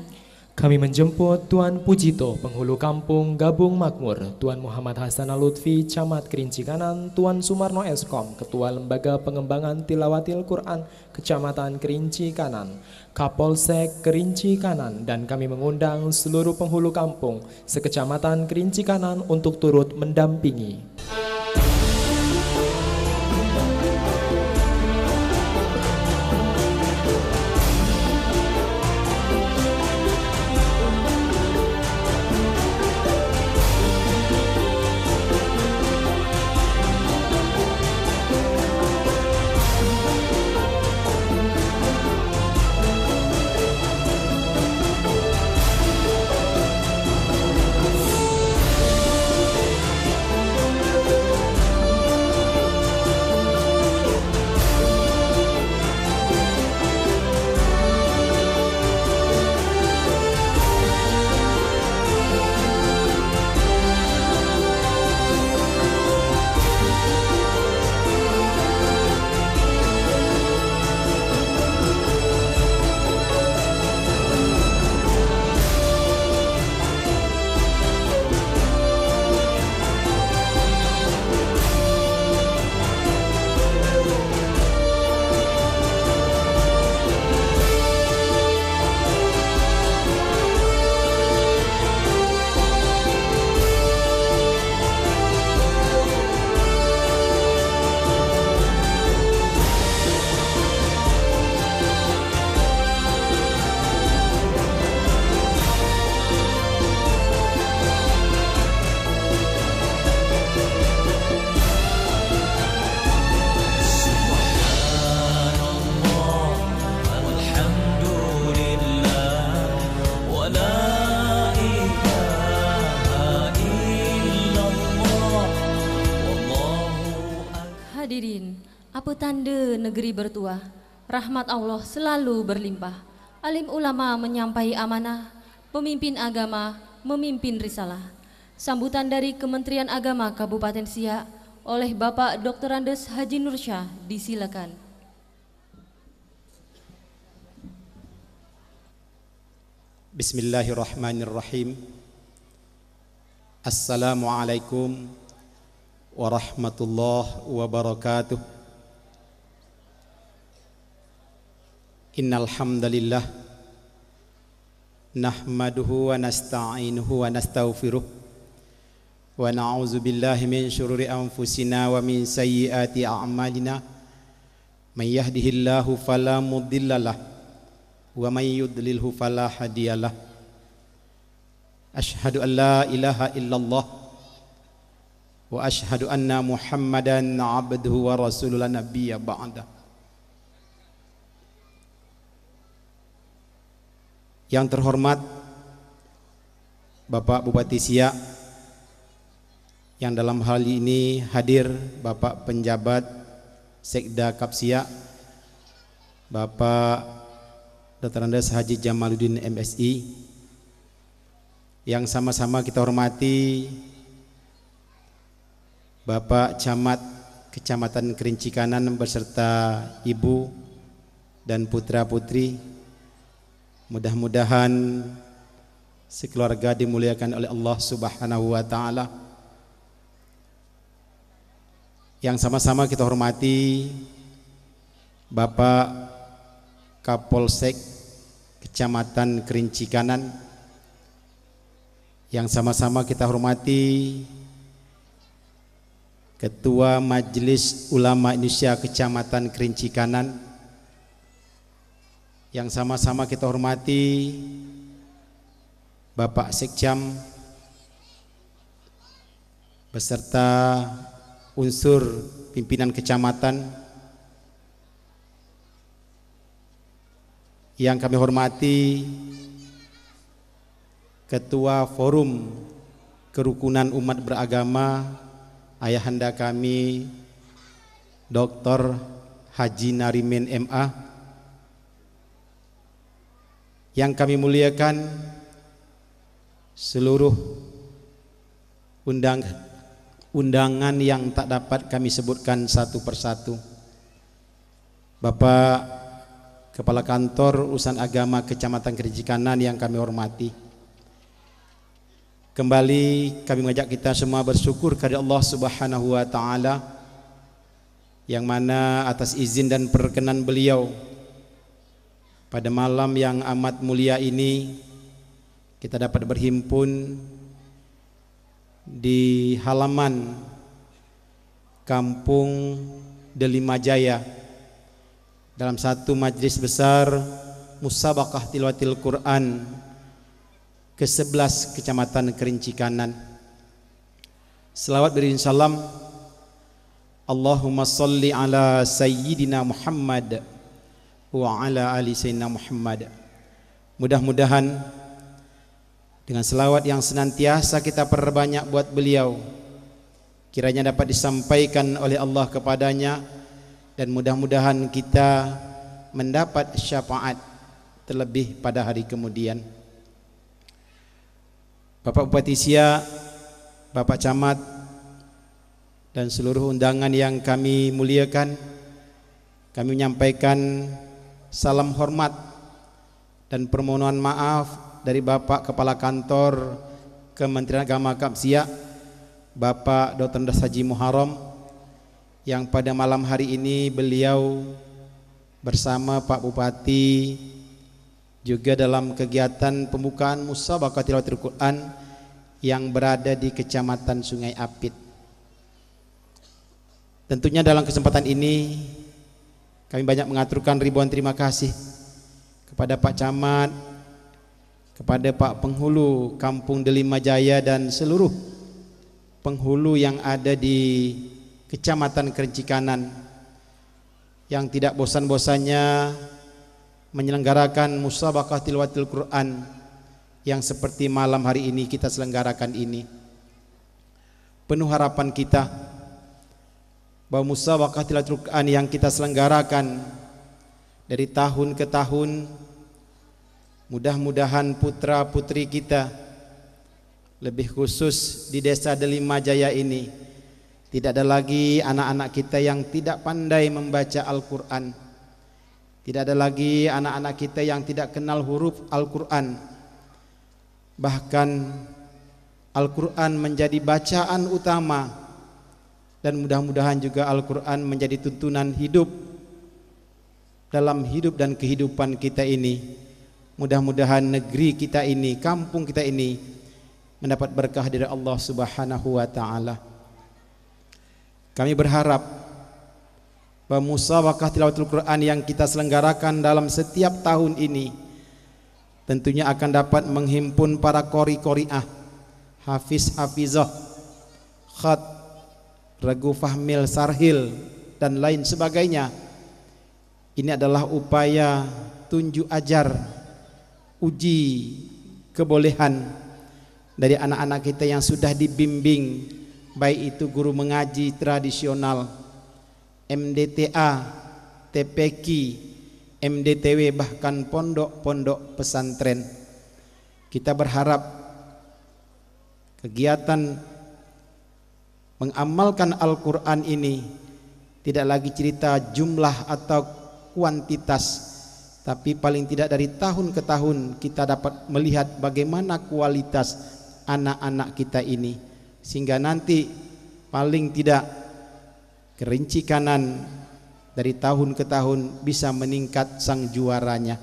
Kami menjemput Tuan Pujito, penghulu kampung Gabung Makmur, Tuan Muhammad Hasan Lutfi, Camat Kerinci Kanan, Tuan Sumarno Eskom, Ketua Lembaga Pengembangan Tilawatil Quran Kecamatan Kerinci Kanan, Kapolsek Kerinci Kanan, dan kami mengundang seluruh penghulu kampung sekecamatan Kerinci Kanan untuk turut mendampingi. Hadirin, apa tanda negeri bertuah, rahmat Allah selalu berlimpah. Alim ulama menyampai amanah, pemimpin agama memimpin risalah. Sambutan dari Kementerian Agama Kabupaten Siak oleh Bapak Dr. Andes Haji Nursyah disilakan. Bismillahirrahmanirrahim. Assalamualaikum warahmatullahi wabarakatuh. Innal hamdalillah nahmaduhu wa nasta'inuhu wa nastaghfiruh wa na'udzu billahi min syururi anfusina wa min sayyiati a'malina. May yahdihillahu fala mudhillalah wa may yudlilhu fala hadiyalah. Asyhadu an la ilaha illallah wa asyhadu anna Muhammadan abduhu wa rasulullah nabiyya ba'da. Yang terhormat Bapak Bupati Siak, yang dalam hal ini hadir Bapak Penjabat Sekda Kapsiak, Bapak Dr. Andes Haji Jamaluddin MSI, yang sama-sama kita hormati Bapak Camat Kecamatan Kerinci Kanan beserta Ibu dan putra-putri. Mudah-mudahan sekeluarga dimuliakan oleh Allah Subhanahu wa taala. Yang sama-sama kita hormati Bapak Kapolsek Kecamatan Kerinci Kanan. Yang sama-sama kita hormati Ketua Majelis Ulama Indonesia Kecamatan Kerinci Kanan. Yang sama-sama kita hormati Bapak Sekcam beserta unsur pimpinan kecamatan. Yang kami hormati Ketua Forum Kerukunan Umat Beragama, ayahanda kami Dr. Haji Narimin MA. Yang kami muliakan seluruh undangan yang tak dapat kami sebutkan satu persatu. Bapak Kepala Kantor Urusan Agama Kecamatan Kerinci Kanan yang kami hormati. Kembali kami mengajak kita semua bersyukur kepada Allah Subhanahu wa taala yang mana atas izin dan perkenan beliau pada malam yang amat mulia ini kita dapat berhimpun di halaman Kampung Delimajaya dalam satu majlis besar Musabaqah Tilawatil Quran ke-11 Kecamatan Kerinci Kanan. Selawat beriring salam Allahumma salli ala Sayyidina Muhammad wa ala ali Sayyidina Muhammad. Mudah-mudahan dengan selawat yang senantiasa kita perbanyak buat beliau, kiranya dapat disampaikan oleh Allah kepadanya, dan mudah-mudahan kita mendapat syafaat terlebih pada hari kemudian. Bapak Bupati Siak, Bapak Camat, dan seluruh undangan yang kami muliakan, kami menyampaikan salam hormat dan permohonan maaf dari Bapak Kepala Kantor Kementerian Agama Siak, Bapak Dr. Andes Haji Muharram, yang pada malam hari ini beliau bersama Pak Bupati juga dalam kegiatan pembukaan Musabaqah Tilawatil Quran yang berada di Kecamatan Sungai Apit. Tentunya dalam kesempatan ini kami banyak mengaturkan ribuan terima kasih kepada Pak Camat, kepada Pak Penghulu Kampung Delimajaya dan seluruh penghulu yang ada di Kecamatan Kerinci Kanan yang tidak bosan-bosannya menyelenggarakan Musabaqah Tilawatil Quran yang seperti malam hari ini kita selenggarakan ini. Penuh harapan kita bahwa Musabaqah Tilawatil Quran yang kita selenggarakan dari tahun ke tahun, mudah-mudahan putra-putri kita, lebih khusus di Desa Delimajaya ini, tidak ada lagi anak-anak kita yang tidak pandai membaca Al-Quran. Tidak ada lagi anak-anak kita yang tidak kenal huruf Al-Quran. Bahkan Al-Quran menjadi bacaan utama, dan mudah-mudahan juga Al-Quran menjadi tuntunan hidup dalam hidup dan kehidupan kita ini. Mudah-mudahan negeri kita ini, kampung kita ini mendapat berkah dari Allah Subhanahu wa taala. Kami berharap bahwa Musabaqah Tilawatil Quran yang kita selenggarakan dalam setiap tahun ini tentunya akan dapat menghimpun para qori-qori'ah, hafiz-hafizah, khat, regu fahmil, sarhil, dan lain sebagainya. Ini adalah upaya tunjuk ajar, uji kebolehan dari anak-anak kita yang sudah dibimbing, baik itu guru mengaji tradisional, MDTA, TPQ, MDTW, bahkan pondok-pondok pesantren. Kita berharap kegiatan mengamalkan Al-Quran ini tidak lagi cerita jumlah atau kuantitas, tapi paling tidak dari tahun ke tahun kita dapat melihat bagaimana kualitas anak-anak kita ini, sehingga nanti paling tidak Kerinci Kanan dari tahun ke tahun bisa meningkat sang juaranya.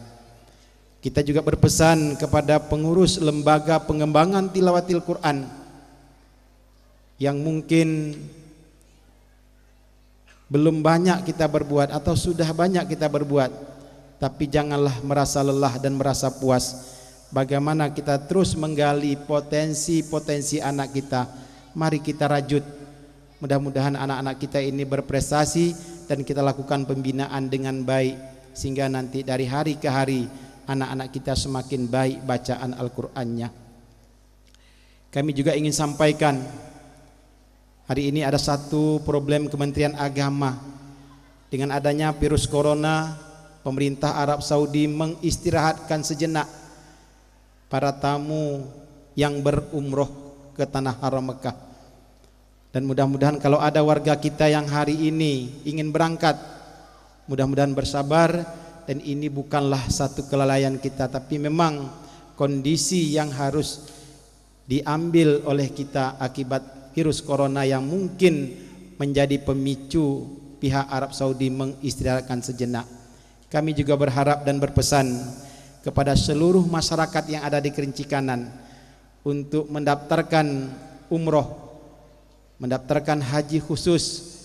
Kita juga berpesan kepada pengurus lembaga pengembangan tilawatil Quran yang mungkin belum banyak kita berbuat atau sudah banyak kita berbuat, tapi janganlah merasa lelah dan merasa puas. Bagaimana kita terus menggali potensi-potensi anak kita. Mari kita rajut, mudah-mudahan anak-anak kita ini berprestasi dan kita lakukan pembinaan dengan baik, sehingga nanti dari hari ke hari anak-anak kita semakin baik bacaan Al-Qur'annya. Kami juga ingin sampaikan, hari ini ada satu problem Kementerian Agama. Dengan adanya virus corona, pemerintah Arab Saudi mengistirahatkan sejenak para tamu yang berumroh ke tanah haram Mekah. Dan mudah-mudahan kalau ada warga kita yang hari ini ingin berangkat, mudah-mudahan bersabar. Dan ini bukanlah satu kelalaian kita, tapi memang kondisi yang harus diambil oleh kita akibat virus corona yang mungkin menjadi pemicu pihak Arab Saudi mengistirahatkan sejenak. Kami juga berharap dan berpesan kepada seluruh masyarakat yang ada di Kerinci Kanan untuk mendaftarkan umroh, mendaftarkan haji khusus,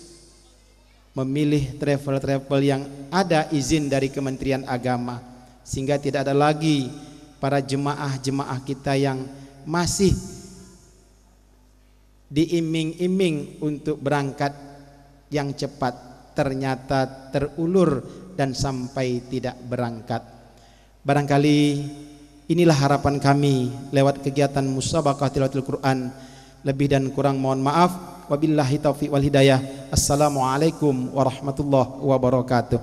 memilih travel-travel yang ada izin dari Kementerian Agama, sehingga tidak ada lagi para jemaah-jemaah kita yang masih diiming-iming untuk berangkat yang cepat, ternyata terulur dan sampai tidak berangkat. Barangkali inilah harapan kami lewat kegiatan musabaqah tilawatil Quran. Lebih dan kurang mohon maaf. Wabillahi taufiq wal hidayah. Assalamualaikum warahmatullahi wabarakatuh.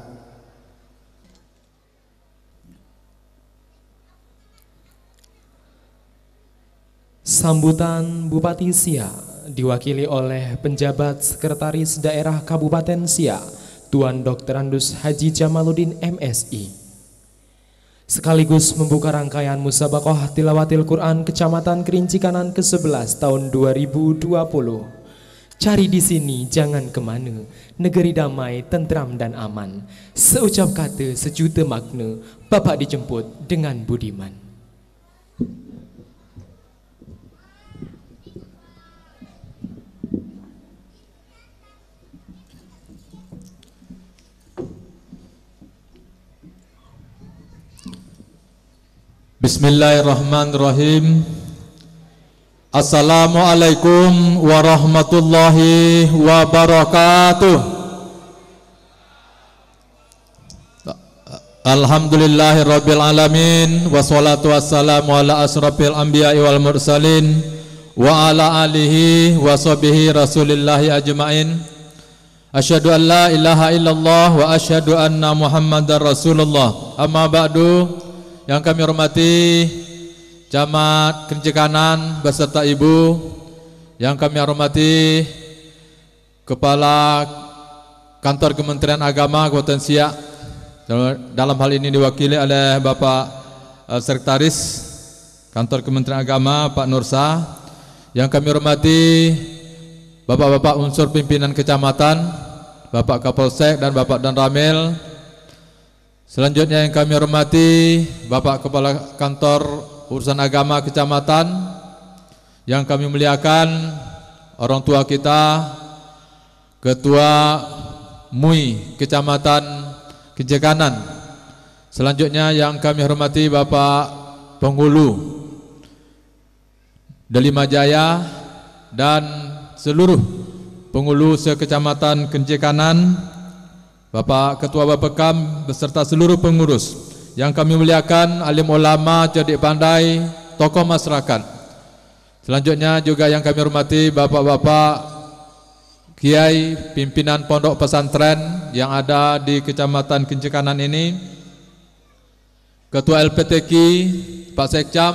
Sambutan Bupati Siak diwakili oleh penjabat Sekretaris Daerah Kabupaten Siak, Tuan Dr. Andus Haji Jamaluddin MSI, sekaligus membuka rangkaian musabaqah tilawatil Quran Kecamatan Kerinci Kanan ke-11 tahun 2020. Cari di sini, jangan kemana. Negeri damai, tentram dan aman. Seucap kata, sejuta makna. Bapak dijemput dengan budiman. Bismillahirrahmanirrahim. Assalamualaikum warahmatullahi wabarakatuh. Alhamdulillahirabbil alamin, wassalatu wassalamu ala asrofil anbiya'i wal mursalin wa ala alihi wa sahbihi rasulillahi ajmain. Asyhadu an la ilaha illallah wa asyhadu anna Muhammadar Rasulullah. Amma ba'du, yang kami hormati Camat Kerinci Kanan beserta Ibu, yang kami hormati Kepala Kantor Kementerian Agama Kabupaten Siak, dalam hal ini diwakili oleh Bapak Sekretaris Kantor Kementerian Agama Pak Nursa, yang kami hormati Bapak-bapak unsur pimpinan kecamatan, Bapak Kapolsek dan Bapak Danramil. Selanjutnya yang kami hormati Bapak Kepala Kantor Urusan Agama Kecamatan, yang kami muliakan orang tua kita, Ketua MUI Kecamatan Kerinci Kanan. Selanjutnya yang kami hormati Bapak Penghulu Delima Jaya dan seluruh penghulu sekecamatan Kerinci Kanan, Bapak Ketua Bapekam beserta seluruh pengurus. Yang kami muliakan alim ulama, cerdik pandai, tokoh masyarakat. Selanjutnya juga yang kami hormati Bapak-bapak Kiai, pimpinan pondok pesantren yang ada di Kecamatan Kerinci Kanan ini, Ketua LPTQ, Pak Sekcam,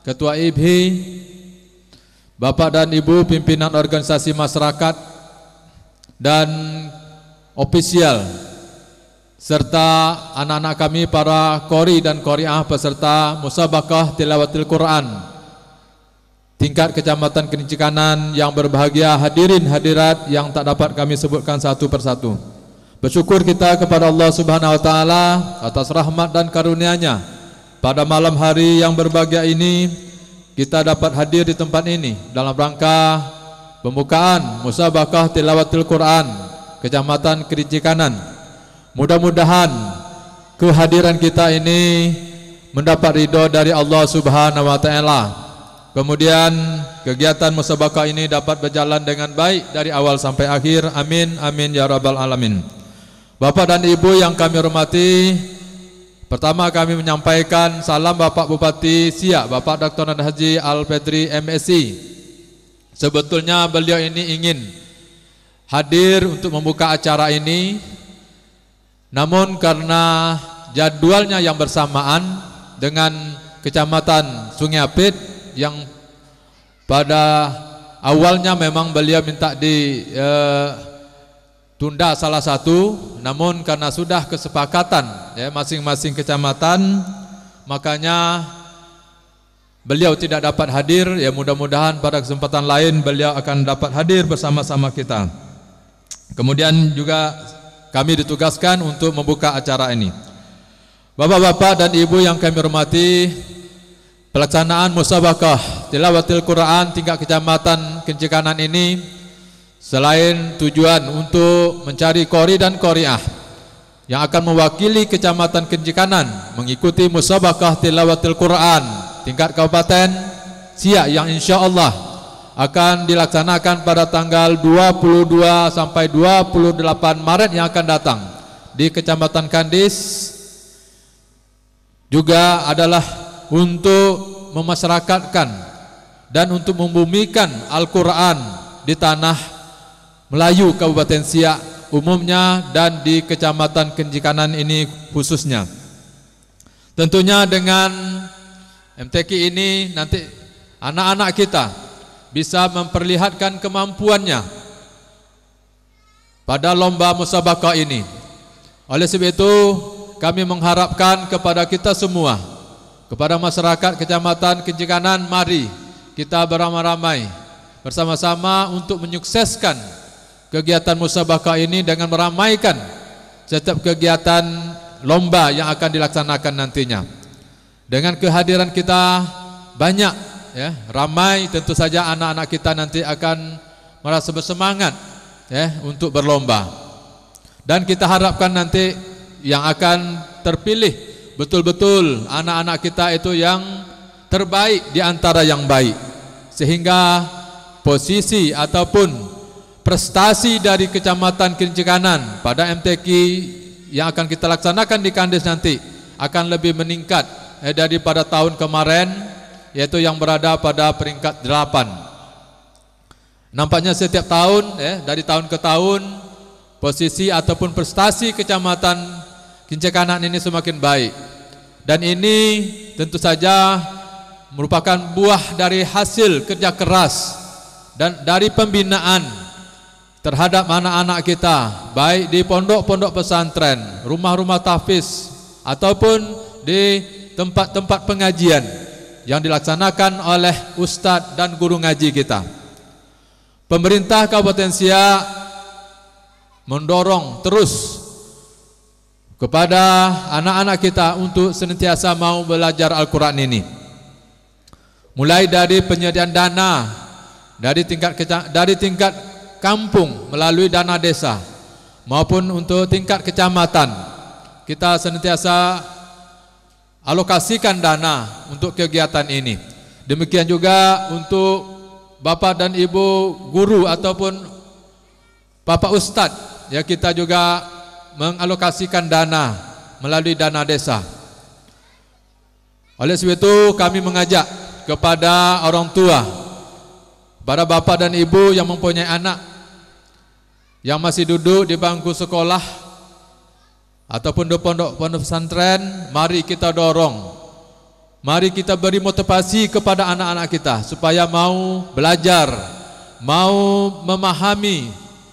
Ketua IBHI, Bapak dan Ibu pimpinan organisasi masyarakat dan ofisial serta anak-anak kami para qori dan qoriah peserta musabaqah tilawatil Quran tingkat Kecamatan Kerinci Kanan yang berbahagia, hadirin hadirat yang tak dapat kami sebutkan satu persatu. Bersyukur kita kepada Allah Subhanahu wa taala atas rahmat dan karunia-Nya. Pada malam hari yang berbahagia ini kita dapat hadir di tempat ini dalam rangka pembukaan musabaqah tilawatil Quran Kecamatan Kerinci Kanan. Mudah-mudahan kehadiran kita ini mendapat ridho dari Allah Subhanahu wa taala. Kemudian kegiatan musabaqah ini dapat berjalan dengan baik dari awal sampai akhir. Amin amin ya rabbal alamin. Bapak dan Ibu yang kami hormati, pertama kami menyampaikan salam Bapak Bupati Siak, Bapak Dr. Haji Al-Pedri MSI. Sebetulnya beliau ini ingin hadir untuk membuka acara ini, namun karena jadwalnya yang bersamaan dengan Kecamatan Sungai Apit yang pada awalnya memang beliau minta ditunda salah satu, namun karena sudah kesepakatan ya masing-masing kecamatan, makanya beliau tidak dapat hadir. Ya mudah-mudahan pada kesempatan lain beliau akan dapat hadir bersama-sama kita. Kemudian juga kami ditugaskan untuk membuka acara ini. Bapak-bapak dan ibu yang kami hormati, pelaksanaan musabaqah tilawatil Quran tingkat Kecamatan Kerinci Kanan ini selain tujuan untuk mencari qori dan qoriah yang akan mewakili Kecamatan Kerinci Kanan mengikuti musabaqah tilawatil Quran tingkat Kabupaten Siak yang insyaallah akan dilaksanakan pada tanggal 22 sampai 28 Maret yang akan datang di Kecamatan Kandis, juga adalah untuk memasyarakatkan dan untuk membumikan Al-Quran di tanah Melayu Kabupaten Siak umumnya dan di Kecamatan Kerinci Kanan ini khususnya. Tentunya dengan MTQ ini nanti anak-anak kita bisa memperlihatkan kemampuannya pada lomba musabaqah ini. Oleh sebab itu kami mengharapkan kepada kita semua, kepada masyarakat Kecamatan Kerinci Kanan, mari kita beramai-ramai bersama-sama untuk menyukseskan kegiatan musabaqah ini dengan meramaikan setiap kegiatan lomba yang akan dilaksanakan nantinya. Dengan kehadiran kita banyak ya, ramai, tentu saja anak-anak kita nanti akan merasa bersemangat ya untuk berlomba. Dan kita harapkan nanti yang akan terpilih betul-betul anak-anak kita itu yang terbaik di antara yang baik, sehingga posisi ataupun prestasi dari Kecamatan Kerinci Kanan pada MTQ yang akan kita laksanakan di Kandis nanti akan lebih meningkat daripada tahun kemarin, yaitu yang berada pada peringkat 8. Nampaknya setiap tahun dari tahun ke tahun posisi ataupun prestasi Kecamatan Kerinci Kanan ini semakin baik. Dan ini tentu saja merupakan buah dari hasil kerja keras dan dari pembinaan terhadap anak-anak kita, baik di pondok-pondok pesantren, rumah-rumah tahfiz ataupun di tempat-tempat pengajian yang dilaksanakan oleh ustadz dan guru ngaji kita. Pemerintah Kabupaten Siak mendorong terus kepada anak-anak kita untuk senantiasa mau belajar Al-Quran ini, mulai dari penyediaan dana dari tingkat kampung melalui dana desa maupun untuk tingkat kecamatan. Kita senantiasa alokasikan dana untuk kegiatan ini. Demikian juga untuk Bapak dan Ibu guru ataupun Bapak Ustadz, ya kita juga mengalokasikan dana melalui dana desa. Oleh sebab itu kami mengajak kepada orang tua, para bapak dan ibu yang mempunyai anak yang masih duduk di bangku sekolah ataupun di pondok-pondok pesantren, mari kita dorong, mari kita beri motivasi kepada anak-anak kita supaya mau belajar, mau memahami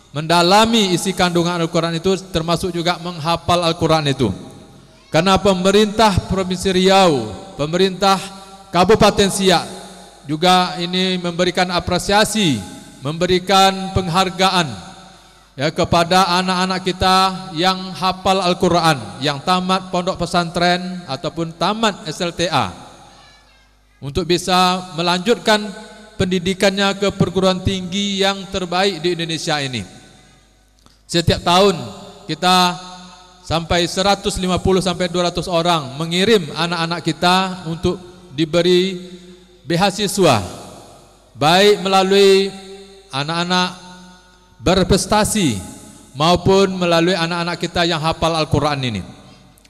mendalami isi kandungan Al-Quran itu, termasuk juga menghafal Al-Quran itu. Karena pemerintah Provinsi Riau, pemerintah Kabupaten Siak juga ini memberikan apresiasi, memberikan penghargaan ya kepada anak-anak kita yang hafal Al-Quran, yang tamat pondok pesantren ataupun tamat SLTA, untuk bisa melanjutkan pendidikannya ke perguruan tinggi yang terbaik di Indonesia ini. Setiap tahun kita sampai 150 sampai 200 orang mengirim anak-anak kita untuk diberi beasiswa, baik melalui anak-anak berprestasi maupun melalui anak-anak kita yang hafal Al-Quran ini.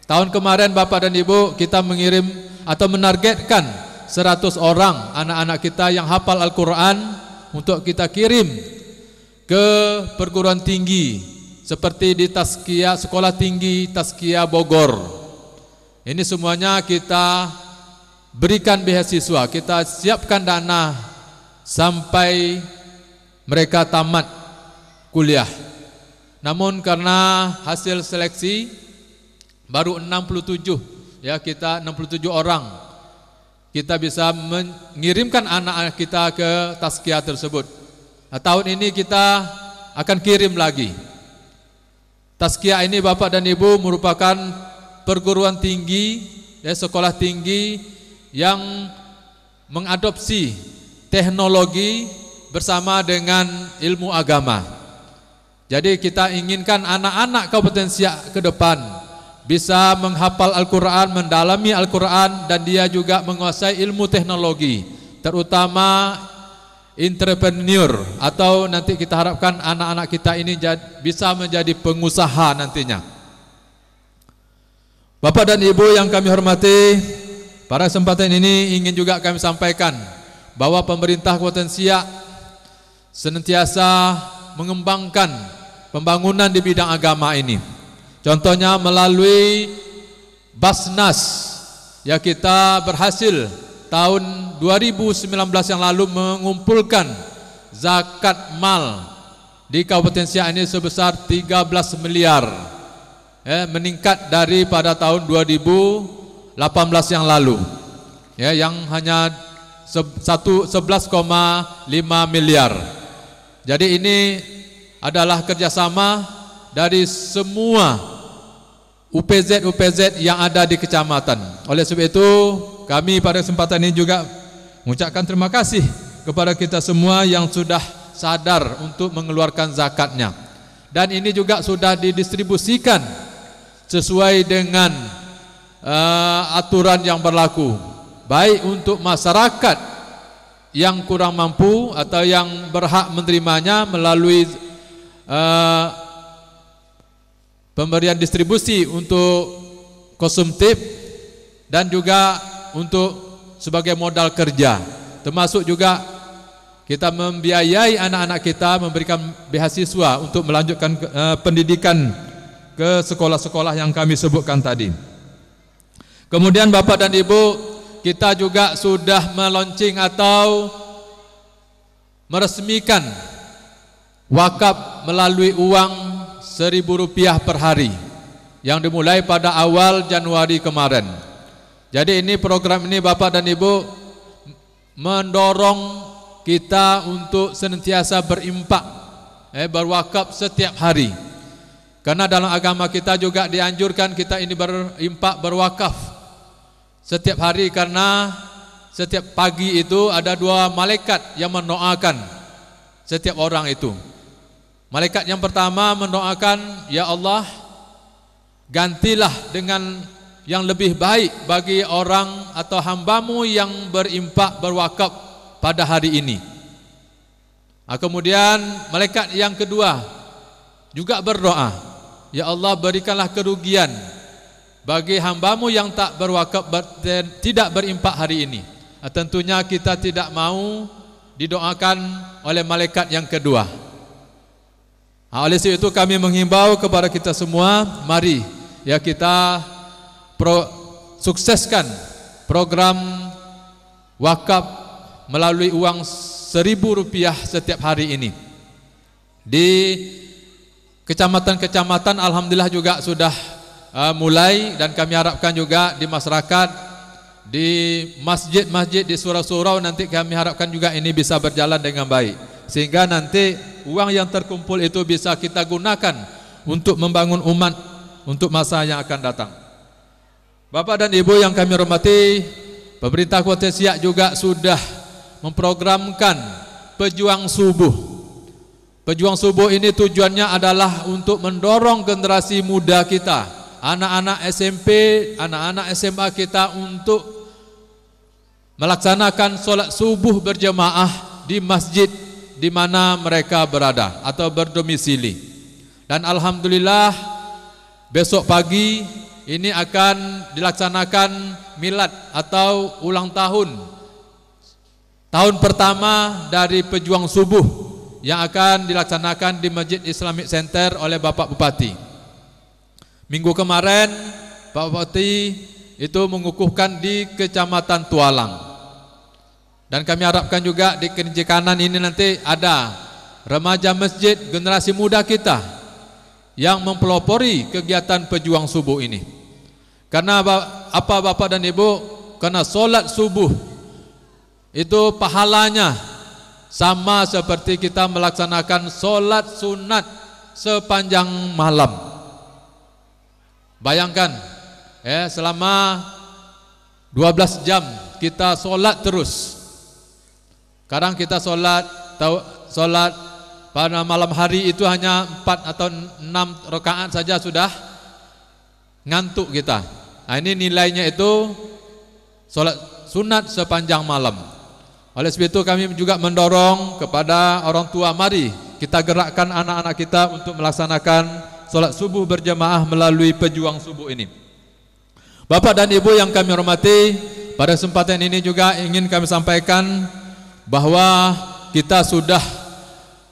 Tahun kemarin Bapak dan Ibu, kita mengirim atau menargetkan 100 orang anak-anak kita yang hafal Al-Quran untuk kita kirim ke perguruan tinggi seperti di Tazkiyah, Sekolah Tinggi Tazkiyah Bogor. Ini semuanya kita berikan beasiswa, kita siapkan dana sampai mereka tamat kuliah. Namun karena hasil seleksi baru 67, ya kita 67 orang, kita bisa mengirimkan anak-anak kita ke Tazkiyah tersebut. Nah, tahun ini kita akan kirim lagi. Tazkiyah ini Bapak dan Ibu merupakan perguruan tinggi, ya, sekolah tinggi yang mengadopsi teknologi bersama dengan ilmu agama. Jadi kita inginkan anak-anak Kabupaten Siak ke depan bisa menghafal Al-Quran, mendalami Al-Quran, dan dia juga menguasai ilmu teknologi, terutama entrepreneur, atau nanti kita harapkan anak-anak kita ini bisa menjadi pengusaha nantinya. Bapak dan Ibu yang kami hormati, pada kesempatan ini ingin juga kami sampaikan bahwa pemerintah Kabupaten Siak senantiasa mengembangkan pembangunan di bidang agama ini. Contohnya melalui Basnas, ya kita berhasil tahun 2019 yang lalu mengumpulkan zakat mal di Kabupaten Siak ini sebesar 13 miliar, meningkat daripada tahun 2018 yang lalu, ya, yang hanya 11,5 miliar. Jadi ini adalah kerjasama dari semua UPZ yang ada di kecamatan. Oleh sebab itu kami pada kesempatan ini juga mengucapkan terima kasih kepada kita semua yang sudah sadar untuk mengeluarkan zakatnya. Dan ini juga sudah didistribusikan sesuai dengan aturan yang berlaku, baik untuk masyarakat yang kurang mampu atau yang berhak menerimanya melalui pemberian distribusi untuk konsumtif dan juga untuk sebagai modal kerja, termasuk juga kita membiayai anak-anak kita, memberikan beasiswa untuk melanjutkan pendidikan ke sekolah-sekolah yang kami sebutkan tadi. Kemudian Bapak dan Ibu, kita juga sudah meluncing atau meresmikan wakaf melalui uang Rp1.000 per hari yang dimulai pada awal Januari kemarin. Jadi ini program ini Bapak dan Ibu mendorong kita untuk senantiasa berimpak, berwakaf setiap hari. Karena dalam agama kita juga dianjurkan kita ini berimpak, berwakaf setiap hari, karena setiap pagi itu ada 2 malaikat yang mendoakan setiap orang itu. Malaikat yang pertama mendoakan, ya Allah, gantilah dengan yang lebih baik bagi orang atau hambamu yang berimpak, berwakaf pada hari ini. Kemudian malaikat yang kedua juga berdoa, ya Allah, berikanlah kerugian bagi hambamu yang tak berwakaf, tidak berimpak hari ini. Tentunya kita tidak mau didoakan oleh malaikat yang kedua. Oleh sebab itu kami menghimbau kepada kita semua, mari ya kita sukseskan program wakaf melalui uang Rp1.000 setiap hari ini. Di kecamatan-kecamatan alhamdulillah juga sudah mulai, dan kami harapkan juga di masyarakat, di masjid-masjid, di surau-surau nanti kami harapkan juga ini bisa berjalan dengan baik, sehingga nanti uang yang terkumpul itu bisa kita gunakan untuk membangun umat untuk masa yang akan datang. Bapak dan Ibu yang kami hormati, pemerintah Kabupaten Siak juga sudah memprogramkan pejuang subuh. Pejuang subuh ini tujuannya adalah untuk mendorong generasi muda kita, anak-anak SMP, anak-anak SMA kita untuk melaksanakan solat subuh berjemaah di masjid di mana mereka berada atau berdomisili. Dan alhamdulillah besok pagi ini akan dilaksanakan milad atau ulang tahun pertama dari pejuang subuh yang akan dilaksanakan di Masjid Islamic Center oleh Bapak Bupati. Minggu kemarin Pak Bupati itu mengukuhkan di Kecamatan Tualang. Dan kami harapkan juga di Kerinci Kanan ini nanti ada remaja masjid generasi muda kita yang mempelopori kegiatan pejuang subuh ini. Karena apa Bapak dan Ibu? Karena solat subuh itu pahalanya sama seperti kita melaksanakan solat sunat sepanjang malam. Bayangkan selama 12 jam kita solat terus. Sekarang kita solat pada malam hari itu hanya 4 atau 6 rakaat saja sudah ngantuk kita. Nah, ini nilainya itu solat sunat sepanjang malam. Oleh sebab itu kami juga mendorong kepada orang tua, mari kita gerakkan anak-anak kita untuk melaksanakan solat subuh berjamaah melalui pejuang subuh ini. Bapak dan Ibu yang kami hormati, pada kesempatan ini juga ingin kami sampaikan bahwa kita sudah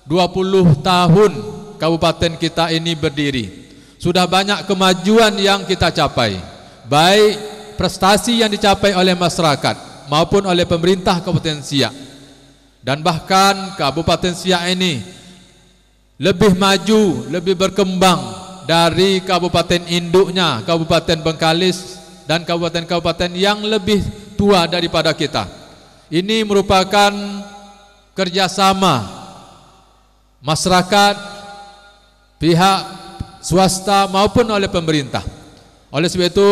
20 tahun kabupaten kita ini berdiri. Sudah banyak kemajuan yang kita capai, baik prestasi yang dicapai oleh masyarakat maupun oleh pemerintah Kabupaten Siak. Dan bahkan Kabupaten Siak ini lebih maju, lebih berkembang dari kabupaten induknya, Kabupaten Bengkalis dan kabupaten-kabupaten yang lebih tua daripada kita. Ini merupakan kerjasama masyarakat, pihak swasta maupun oleh pemerintah. Oleh sebab itu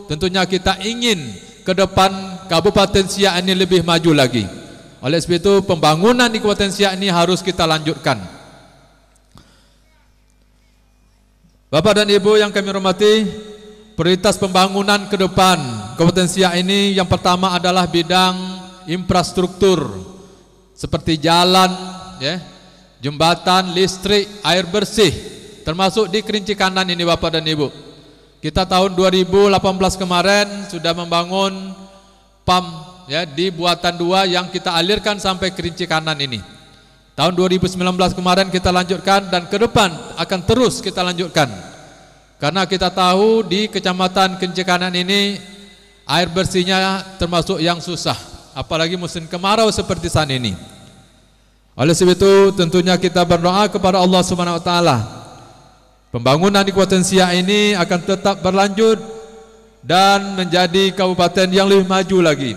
tentunya kita ingin ke depan Kabupaten Siak ini lebih maju lagi. Oleh sebab itu pembangunan di Kabupaten Siak ini harus kita lanjutkan. Bapak dan Ibu yang kami hormati, prioritas pembangunan ke depan Kabupaten Siak ini yang pertama adalah bidang infrastruktur seperti jalan, jembatan, listrik, air bersih, termasuk di Kerinci Kanan ini Bapak dan Ibu. Kita tahun 2018 kemarin sudah membangun PAM di Buatan 2 yang kita alirkan sampai Kerinci Kanan ini. Tahun 2019 kemarin kita lanjutkan dan ke depan akan terus kita lanjutkan. Karena kita tahu di Kecamatan Kerinci Kanan ini air bersihnya termasuk yang susah, apalagi musim kemarau seperti saat ini. Oleh sebab itu tentunya kita berdoa kepada Allah Subhanahu wa taala. Pembangunan di Kabupaten Siak ini akan tetap berlanjut dan menjadi kabupaten yang lebih maju lagi.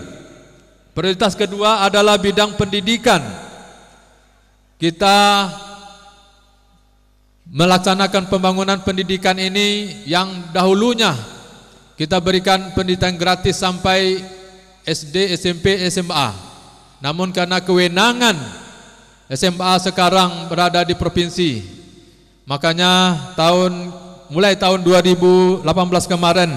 Prioritas kedua adalah bidang pendidikan. Kita melaksanakan pembangunan pendidikan ini yang dahulunya kita berikan pendidikan gratis sampai SD, SMP, SMA. Namun karena kewenangan SMA sekarang berada di provinsi, makanya mulai tahun 2018 kemarin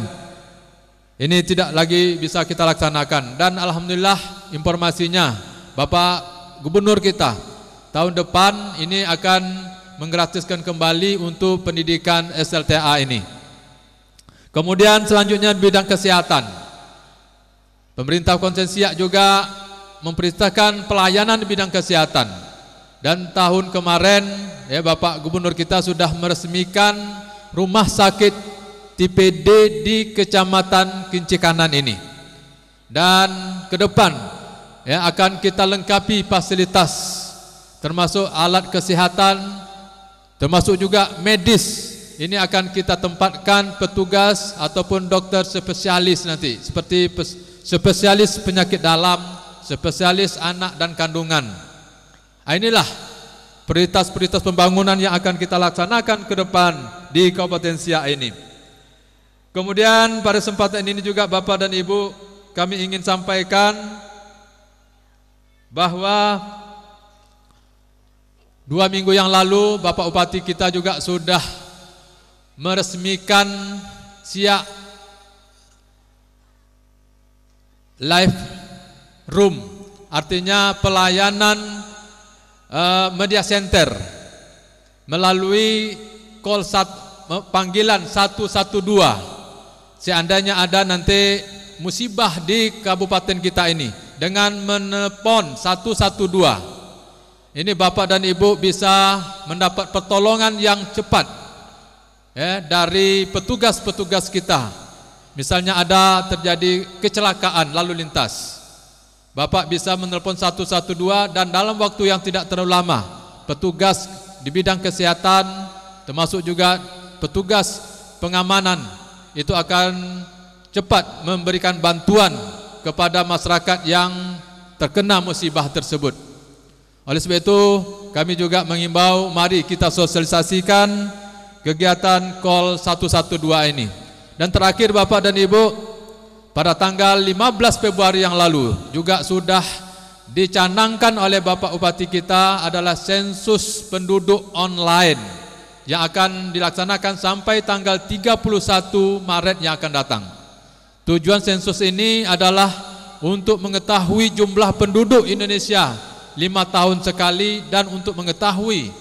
ini tidak lagi bisa kita laksanakan. Dan alhamdulillah informasinya Bapak Gubernur kita tahun depan ini akan menggratiskan kembali untuk pendidikan SLTA ini. Kemudian selanjutnya bidang kesehatan. Pemerintah Kabupaten Siak juga memperintahkan pelayanan di bidang kesehatan. Dan tahun kemarin Bapak Gubernur kita sudah meresmikan rumah sakit tipe D di Kecamatan Kerinci Kanan ini. Dan ke depan akan kita lengkapi fasilitas termasuk alat kesehatan termasuk juga medis. Ini akan kita tempatkan petugas ataupun dokter spesialis nanti, seperti spesialis penyakit dalam, spesialis anak dan kandungan. Inilah prioritas-prioritas pembangunan yang akan kita laksanakan ke depan di Kabupaten Siak ini. Kemudian pada kesempatan ini juga Bapak dan Ibu, kami ingin sampaikan bahwa 2 minggu yang lalu Bapak Bupati kita juga sudah meresmikan Siak Live Room, artinya pelayanan media center melalui panggilan 112. Seandainya ada nanti musibah di kabupaten kita ini, dengan menelpon 112, ini Bapak dan Ibu bisa mendapat pertolongan yang cepat dari petugas-petugas kita. Misalnya ada terjadi kecelakaan lalu lintas, Bapak bisa menelpon 112 dan dalam waktu yang tidak terlalu lama, petugas di bidang kesehatan termasuk juga petugas pengamanan itu akan cepat memberikan bantuan kepada masyarakat yang terkena musibah tersebut. Oleh sebab itu kami juga mengimbau, mari kita sosialisasikan kegiatan call 112 ini. Dan terakhir Bapak dan Ibu, pada tanggal 15 Februari yang lalu juga sudah dicanangkan oleh Bapak Bupati kita adalah sensus penduduk online yang akan dilaksanakan sampai tanggal 31 Maret yang akan datang. Tujuan sensus ini adalah untuk mengetahui jumlah penduduk Indonesia 5 tahun sekali dan untuk mengetahui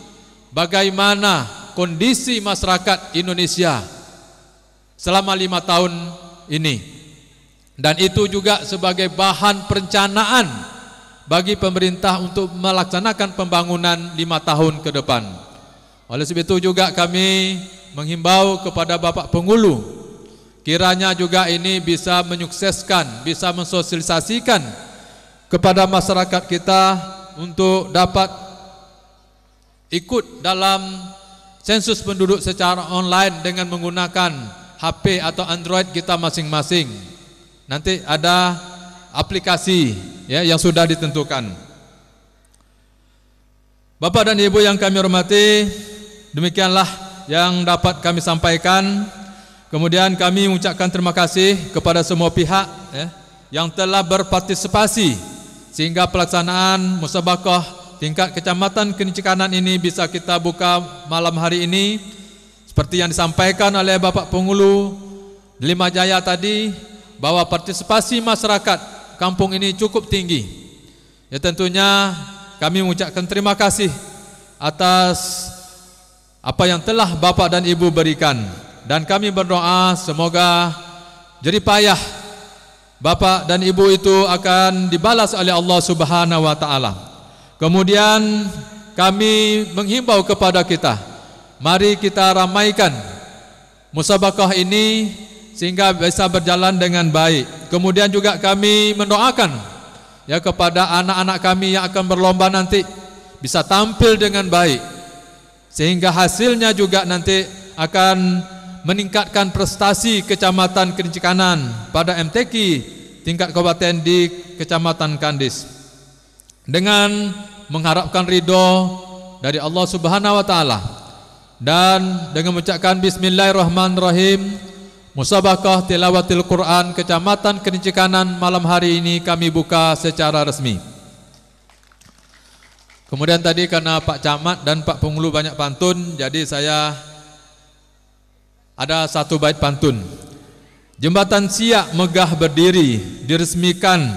bagaimana kondisi masyarakat Indonesia selama 5 tahun ini, dan itu juga sebagai bahan perencanaan bagi pemerintah untuk melaksanakan pembangunan 5 tahun ke depan. Oleh sebab itu juga kami menghimbau kepada Bapak Penghulu, kiranya juga ini bisa menyukseskan, bisa mensosialisasikan kepada masyarakat kita untuk dapat ikut dalam sensus penduduk secara online dengan menggunakan HP atau Android kita masing-masing. Nanti ada aplikasi yang sudah ditentukan. Bapak dan Ibu yang kami hormati, demikianlah yang dapat kami sampaikan. Kemudian kami mengucapkan terima kasih kepada semua pihak yang telah berpartisipasi sehingga pelaksanaan musabaqah tingkat kecamatan Kerincikanan ini bisa kita buka malam hari ini. Seperti yang disampaikan oleh Bapak Penghulu Delima Jaya tadi, bahwa partisipasi masyarakat kampung ini cukup tinggi. Ya, tentunya kami mengucapkan terima kasih atas apa yang telah Bapak dan Ibu berikan, dan kami berdoa semoga jerih payah Bapak dan Ibu itu akan dibalas oleh Allah Subhanahu wa taala. Kemudian kami menghimbau kepada kita, mari kita ramaikan musabaqah ini sehingga bisa berjalan dengan baik. Kemudian juga kami mendoakan kepada anak-anak kami yang akan berlomba nanti bisa tampil dengan baik, sehingga hasilnya juga nanti akan meningkatkan prestasi Kecamatan Kerincikanan pada MTQ tingkat kabupaten di Kecamatan Kandis, dengan mengharapkan ridho dari Allah Subhanahu wa taala. Dan dengan mengucapkan bismillahirrahmanirrahim, musabaqah tilawatil Quran Kecamatan Kerincikanan malam hari ini kami buka secara resmi. Kemudian tadi karena Pak Camat dan Pak Penghulu banyak pantun, jadi saya ada satu bait pantun. Jembatan Siak megah berdiri, diresmikan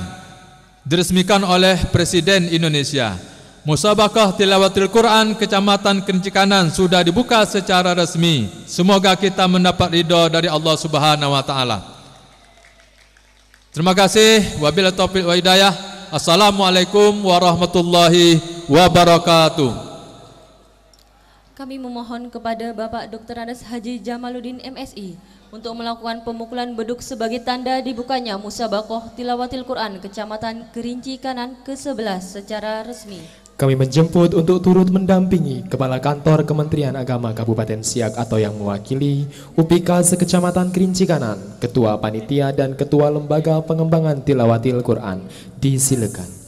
oleh Presiden Indonesia. Musabaqah tilawatil Quran Kecamatan Kerincikanan sudah dibuka secara resmi. Semoga kita mendapat ridho dari Allah Subhanahu wa taala. Terima kasih. Wabillahi taufiq wa hidayah. Assalamualaikum warahmatullahi wabarakatuh. Kami memohon kepada Bapak Dr. Andes Haji Jamaluddin MSI untuk melakukan pemukulan beduk sebagai tanda dibukanya musabaqah tilawatil Quran Kecamatan Kerincikanan ke-11 secara resmi. Kami menjemput untuk turut mendampingi Kepala Kantor Kementerian Agama Kabupaten Siak atau yang mewakili UPK Sekecamatan Kerinci Kanan, Ketua Panitia dan Ketua Lembaga Pengembangan Tilawatil Quran. Disilakan.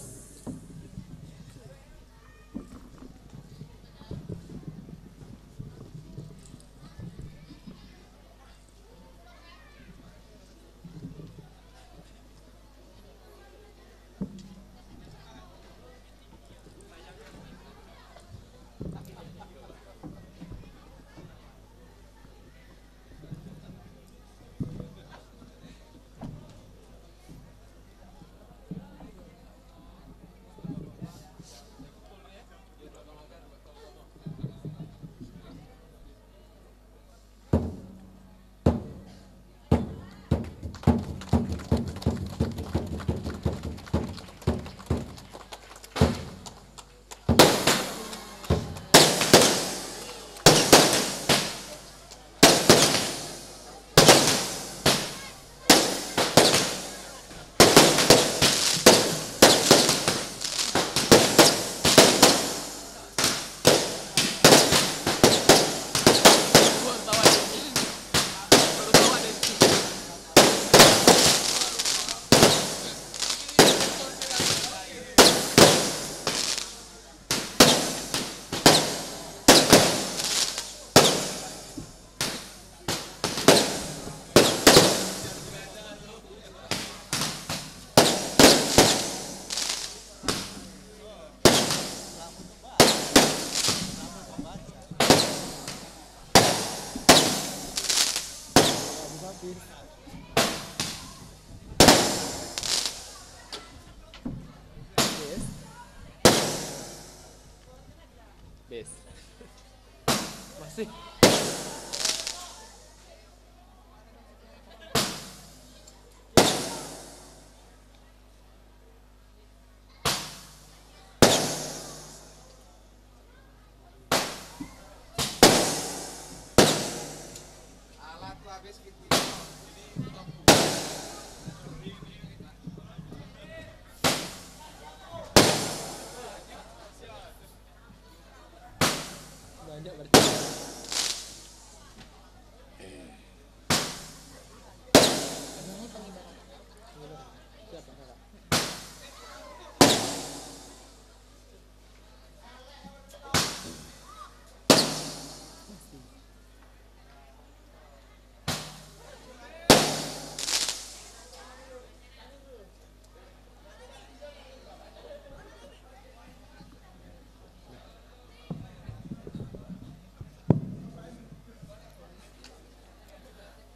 Masih.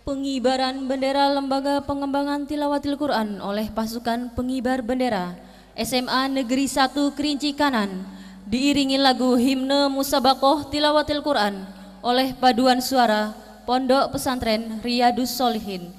Pengibaran bendera Lembaga Pengembangan Tilawatil Quran oleh pasukan pengibar bendera SMA Negeri 1 Kerinci Kanan diiringi lagu himne Musabaqah Tilawatil Quran oleh paduan suara Pondok Pesantren Riyadus Solihin.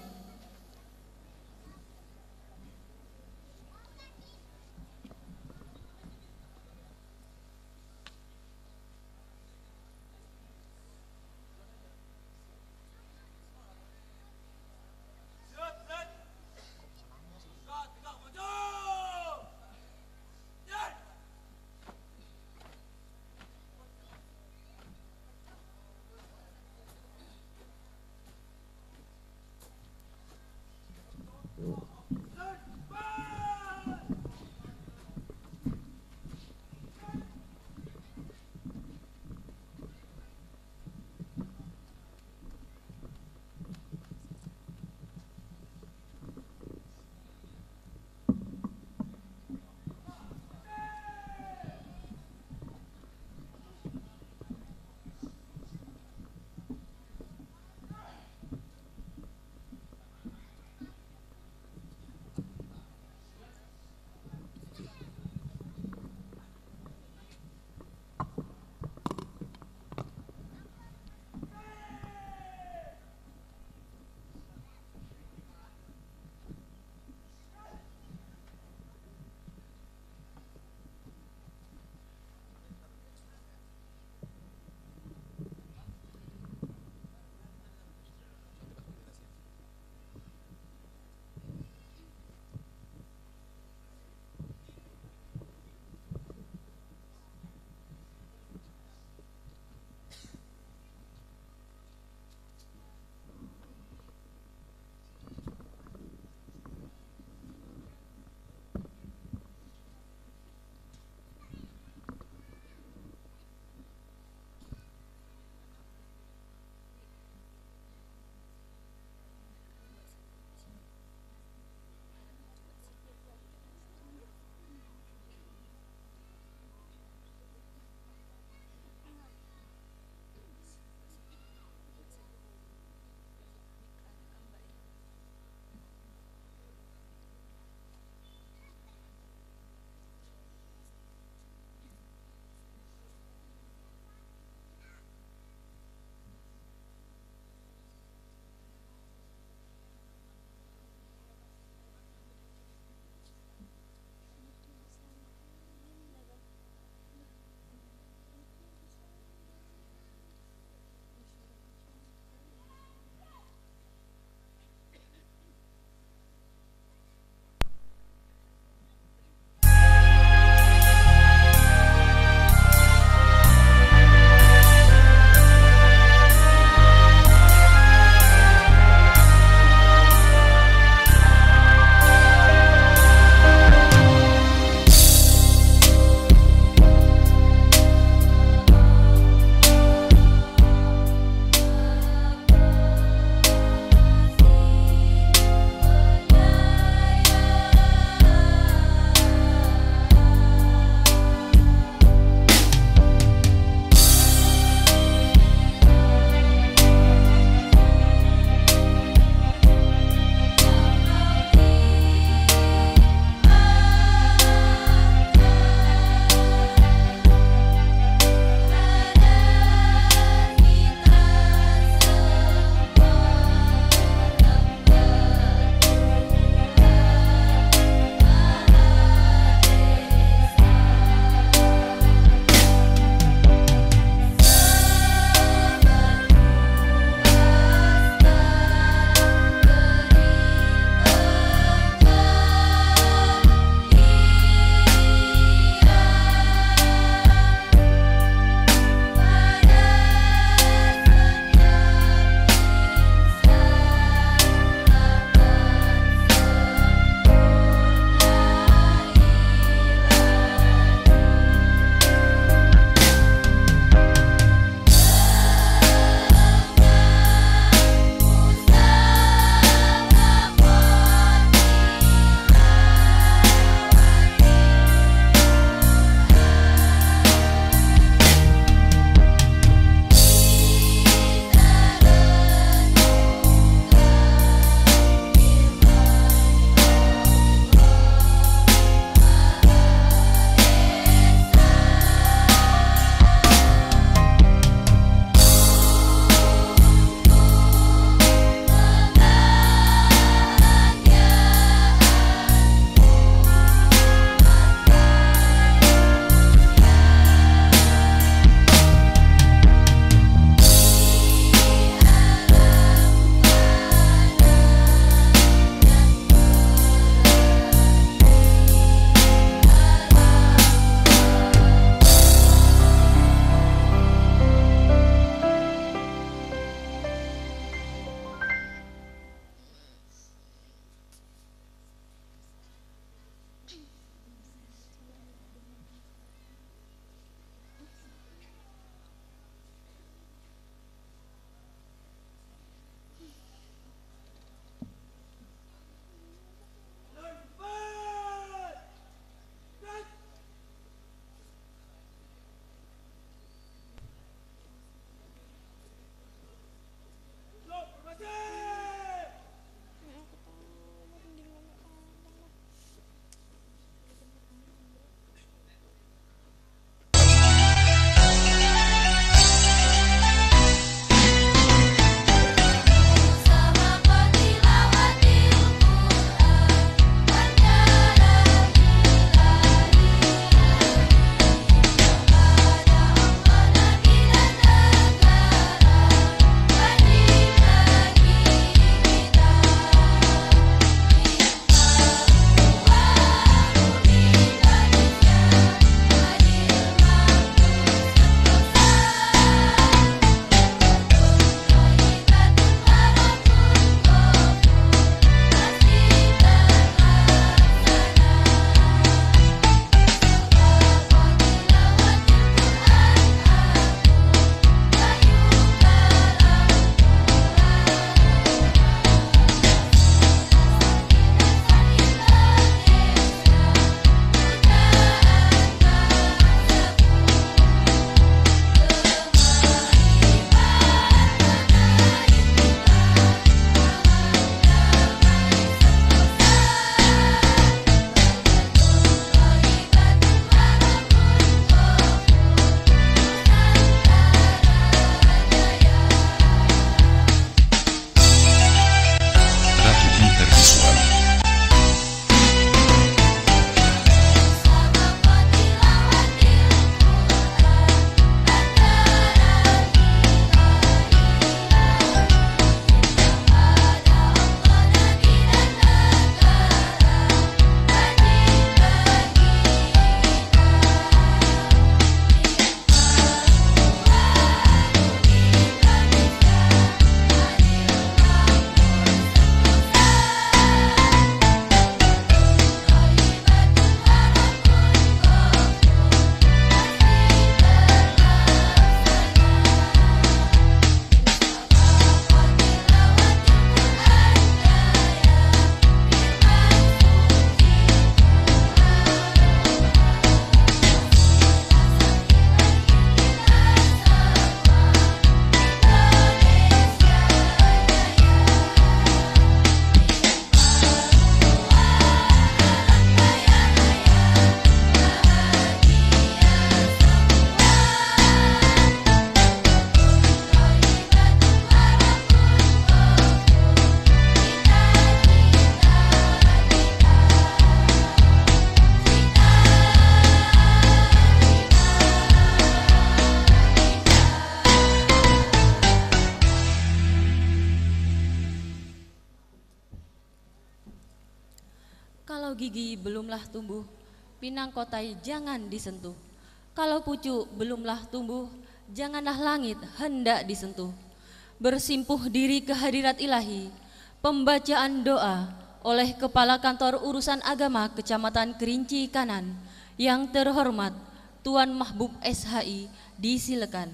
gigi belumlah tumbuh, pinang kotai jangan disentuh. Kalau pucuk belumlah tumbuh, janganlah langit hendak disentuh. Bersimpuh diri ke hadirat ilahi, pembacaan doa oleh Kepala Kantor Urusan Agama Kecamatan Kerinci Kanan yang terhormat Tuan Mahbub SHI, disilakan.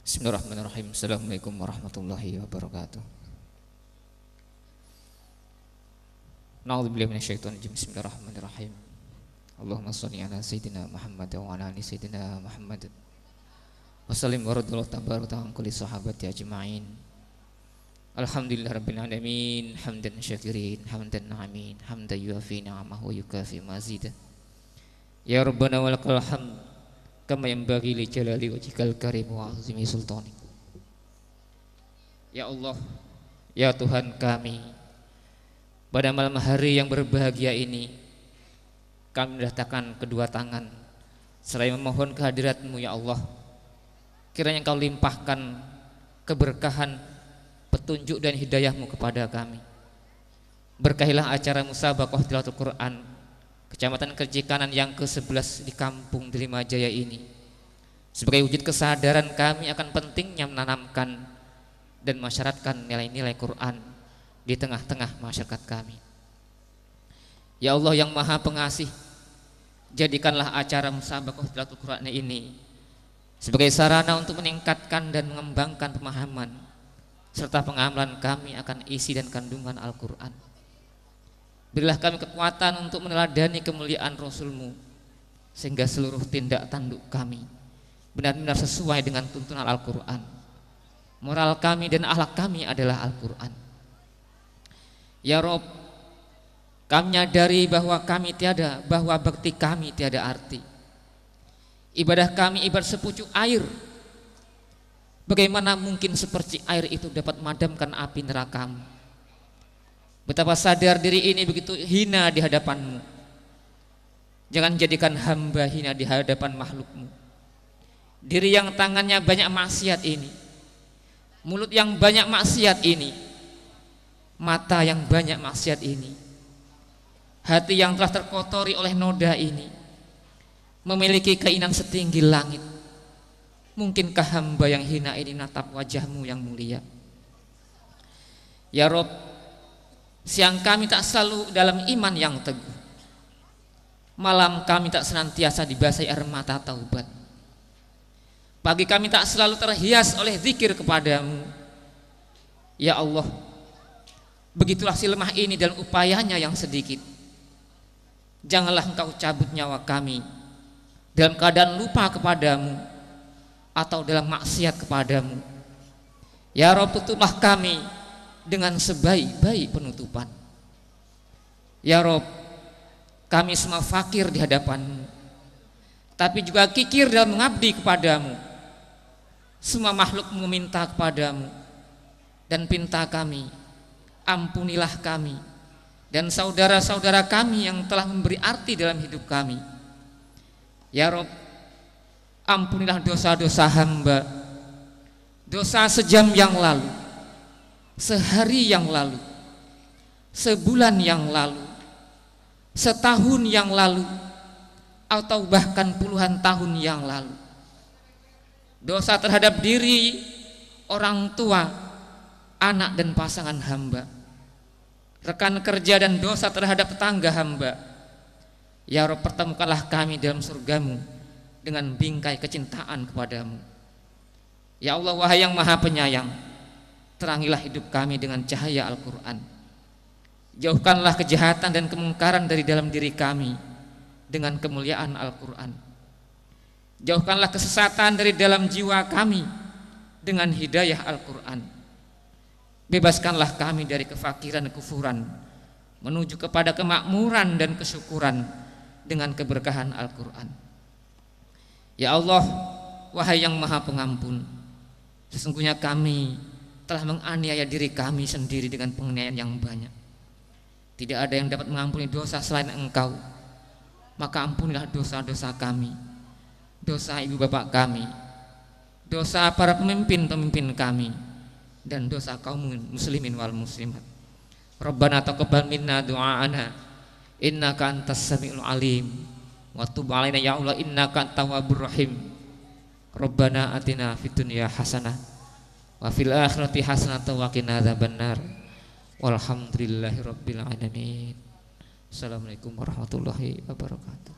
Bismillahirrahmanirrahim. Assalamualaikum warahmatullahi wabarakatuh. Na'udzubillahi minasyaitonir rajim. Bismillahirrahmanirrahim. Allahumma shalli ala sayyidina Muhammad wa ala ali sayyidina Muhammad. Wa sallim wa radhiyallahu tabaraka an kulli sahabati ajma'in. Alhamdulillahirabbil alamin, hamdan syakirin, hamdan na'imin, hamdan yuafi ni'amahu wa yukafi mazidah. Ya Rabbana walakal hamd kama yanbaghi li jalali wajhikal karim wa azimi sultani. Ya Allah, ya Tuhan kami, pada malam hari yang berbahagia ini kami mendatangkan kedua tangan seraya memohon kehadirat-Mu ya Allah. Kiranya Engkau limpahkan keberkahan, petunjuk dan hidayah-Mu kepada kami. Berkahilah acara musabaqah tilawatul Quran Kecamatan Kerinci Kanan yang ke-11 di Kampung Delima Jaya ini, sebagai wujud kesadaran kami akan pentingnya menanamkan dan masyarakat nilai-nilai Quran di tengah-tengah masyarakat kami. Ya Allah yang Maha Pengasih, jadikanlah acara musabaqah tilawatul Quran ini sebagai sarana untuk meningkatkan dan mengembangkan pemahaman serta pengamalan kami akan isi dan kandungan Al-Quran. Berilah kami kekuatan untuk meneladani kemuliaan Rasul-Mu, sehingga seluruh tindak tanduk kami benar-benar sesuai dengan tuntunan Al-Quran. Moral kami dan akhlak kami adalah Al-Quran. Ya Rob, kami menyadari bahwa bakti kami tiada arti. Ibadah kami ibarat sepucuk air. Bagaimana mungkin seperti air itu dapat memadamkan api neraka-Mu? Betapa sadar diri ini begitu hina di hadapan-Mu. Jangan jadikan hamba hina di hadapan makhluk-Mu. Diri yang tangannya banyak maksiat ini, mulut yang banyak maksiat ini, mata yang banyak maksiat ini, hati yang telah terkotori oleh noda ini, memiliki keinginan setinggi langit. Mungkinkah hamba yang hina ini natap wajah-Mu yang mulia? Ya Rob, siang kami tak selalu dalam iman yang teguh, malam kami tak senantiasa dibasahi air mata taubat, pagi kami tak selalu terhias oleh zikir kepada-Mu. Ya Allah, begitulah si lemah ini dan upayanya yang sedikit. Janganlah Engkau cabut nyawa kami dalam keadaan lupa kepada-Mu atau dalam maksiat kepada-Mu. Ya Rabb, tutuplah kami dengan sebaik-baik penutupan. Ya Rabb, kami semua fakir di hadapan-Mu, tapi juga kikir dalam mengabdi kepada-Mu. Semua makhluk-Mu minta kepada-Mu, dan pinta kami, ampunilah kami dan saudara-saudara kami yang telah memberi arti dalam hidup kami. Ya Rabb, ampunilah dosa-dosa hamba, dosa sejam yang lalu, sehari yang lalu, sebulan yang lalu, setahun yang lalu, atau bahkan puluhan tahun yang lalu. Dosa terhadap diri, orang tua, anak dan pasangan hamba, rekan kerja dan dosa terhadap tetangga hamba. Ya Rabb, pertemukanlah kami dalam surga-Mu dengan bingkai kecintaan kepada-Mu. Ya Allah, wahai yang Maha Penyayang, terangilah hidup kami dengan cahaya Al-Quran. Jauhkanlah kejahatan dan kemungkaran dari dalam diri kami dengan kemuliaan Al-Quran. Jauhkanlah kesesatan dari dalam jiwa kami dengan hidayah Al-Quran. Bebaskanlah kami dari kefakiran dan kufuran menuju kepada kemakmuran dan kesyukuran dengan keberkahan Al-Quran. Ya Allah, wahai yang Maha Pengampun, sesungguhnya kami telah menganiaya diri kami sendiri dengan penganiayaan yang banyak. Tidak ada yang dapat mengampuni dosa selain Engkau. Maka ampunilah dosa-dosa kami, dosa ibu bapak kami, dosa para pemimpin-pemimpin kami, dan dosa kaum muslimin wal muslimat. Rabbana taqabbal minna du'aana innaka antas samiul alim wa tub alaina ya Allah innaka antat tawwabur rahim. Rabbana atina fid dunya hasanah wa fil akhirati hasanah wa qina adzabannar. Walhamdulillahirabbil alamin. Assalamualaikum warahmatullahi wabarakatuh.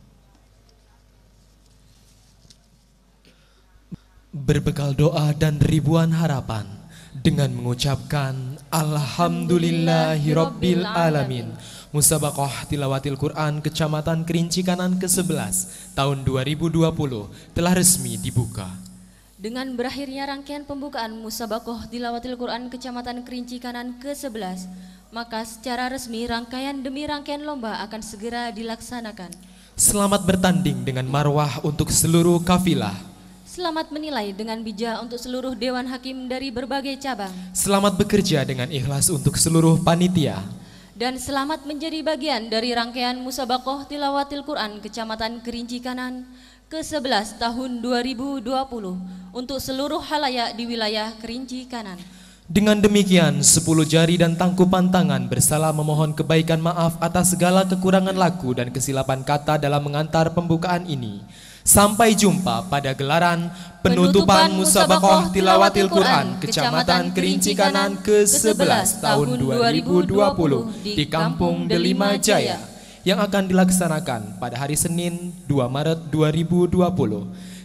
Berbekal doa dan ribuan harapan, dengan mengucapkan Alhamdulillahirabbil alamin, Musabaqah Tilawatil Quran Kecamatan Kerinci Kanan ke-11 tahun 2020 telah resmi dibuka. Dengan berakhirnya rangkaian pembukaan Musabaqah Tilawatil Quran Kecamatan Kerinci Kanan ke-11, maka secara resmi rangkaian demi rangkaian lomba akan segera dilaksanakan. Selamat bertanding dengan marwah untuk seluruh kafilah. Selamat menilai dengan bijak untuk seluruh Dewan Hakim dari berbagai cabang. Selamat bekerja dengan ikhlas untuk seluruh panitia. Dan selamat menjadi bagian dari rangkaian Musabaqah Tilawatil Quran Kecamatan Kerinci Kanan ke-11 tahun 2020 untuk seluruh halayak di wilayah Kerinci Kanan. Dengan demikian, 10 jari dan tangkupan tangan bersalah memohon kebaikan maaf atas segala kekurangan laku dan kesilapan kata dalam mengantar pembukaan ini. Sampai jumpa pada gelaran penutupan Musabaqah Tilawatil Quran Kecamatan Kerinci Kanan ke-11 tahun 2020 di Kampung Delima Jaya yang akan dilaksanakan pada hari Senin 2 Maret 2020.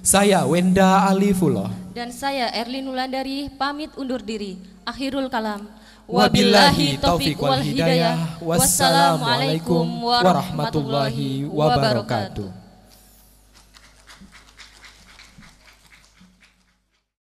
Saya Wenda Alifullah dan saya Erlin Wulandari pamit undur diri. Akhirul kalam. Wabillahi taufiq wal hidayah. Wassalamualaikum warahmatullahi wabarakatuh.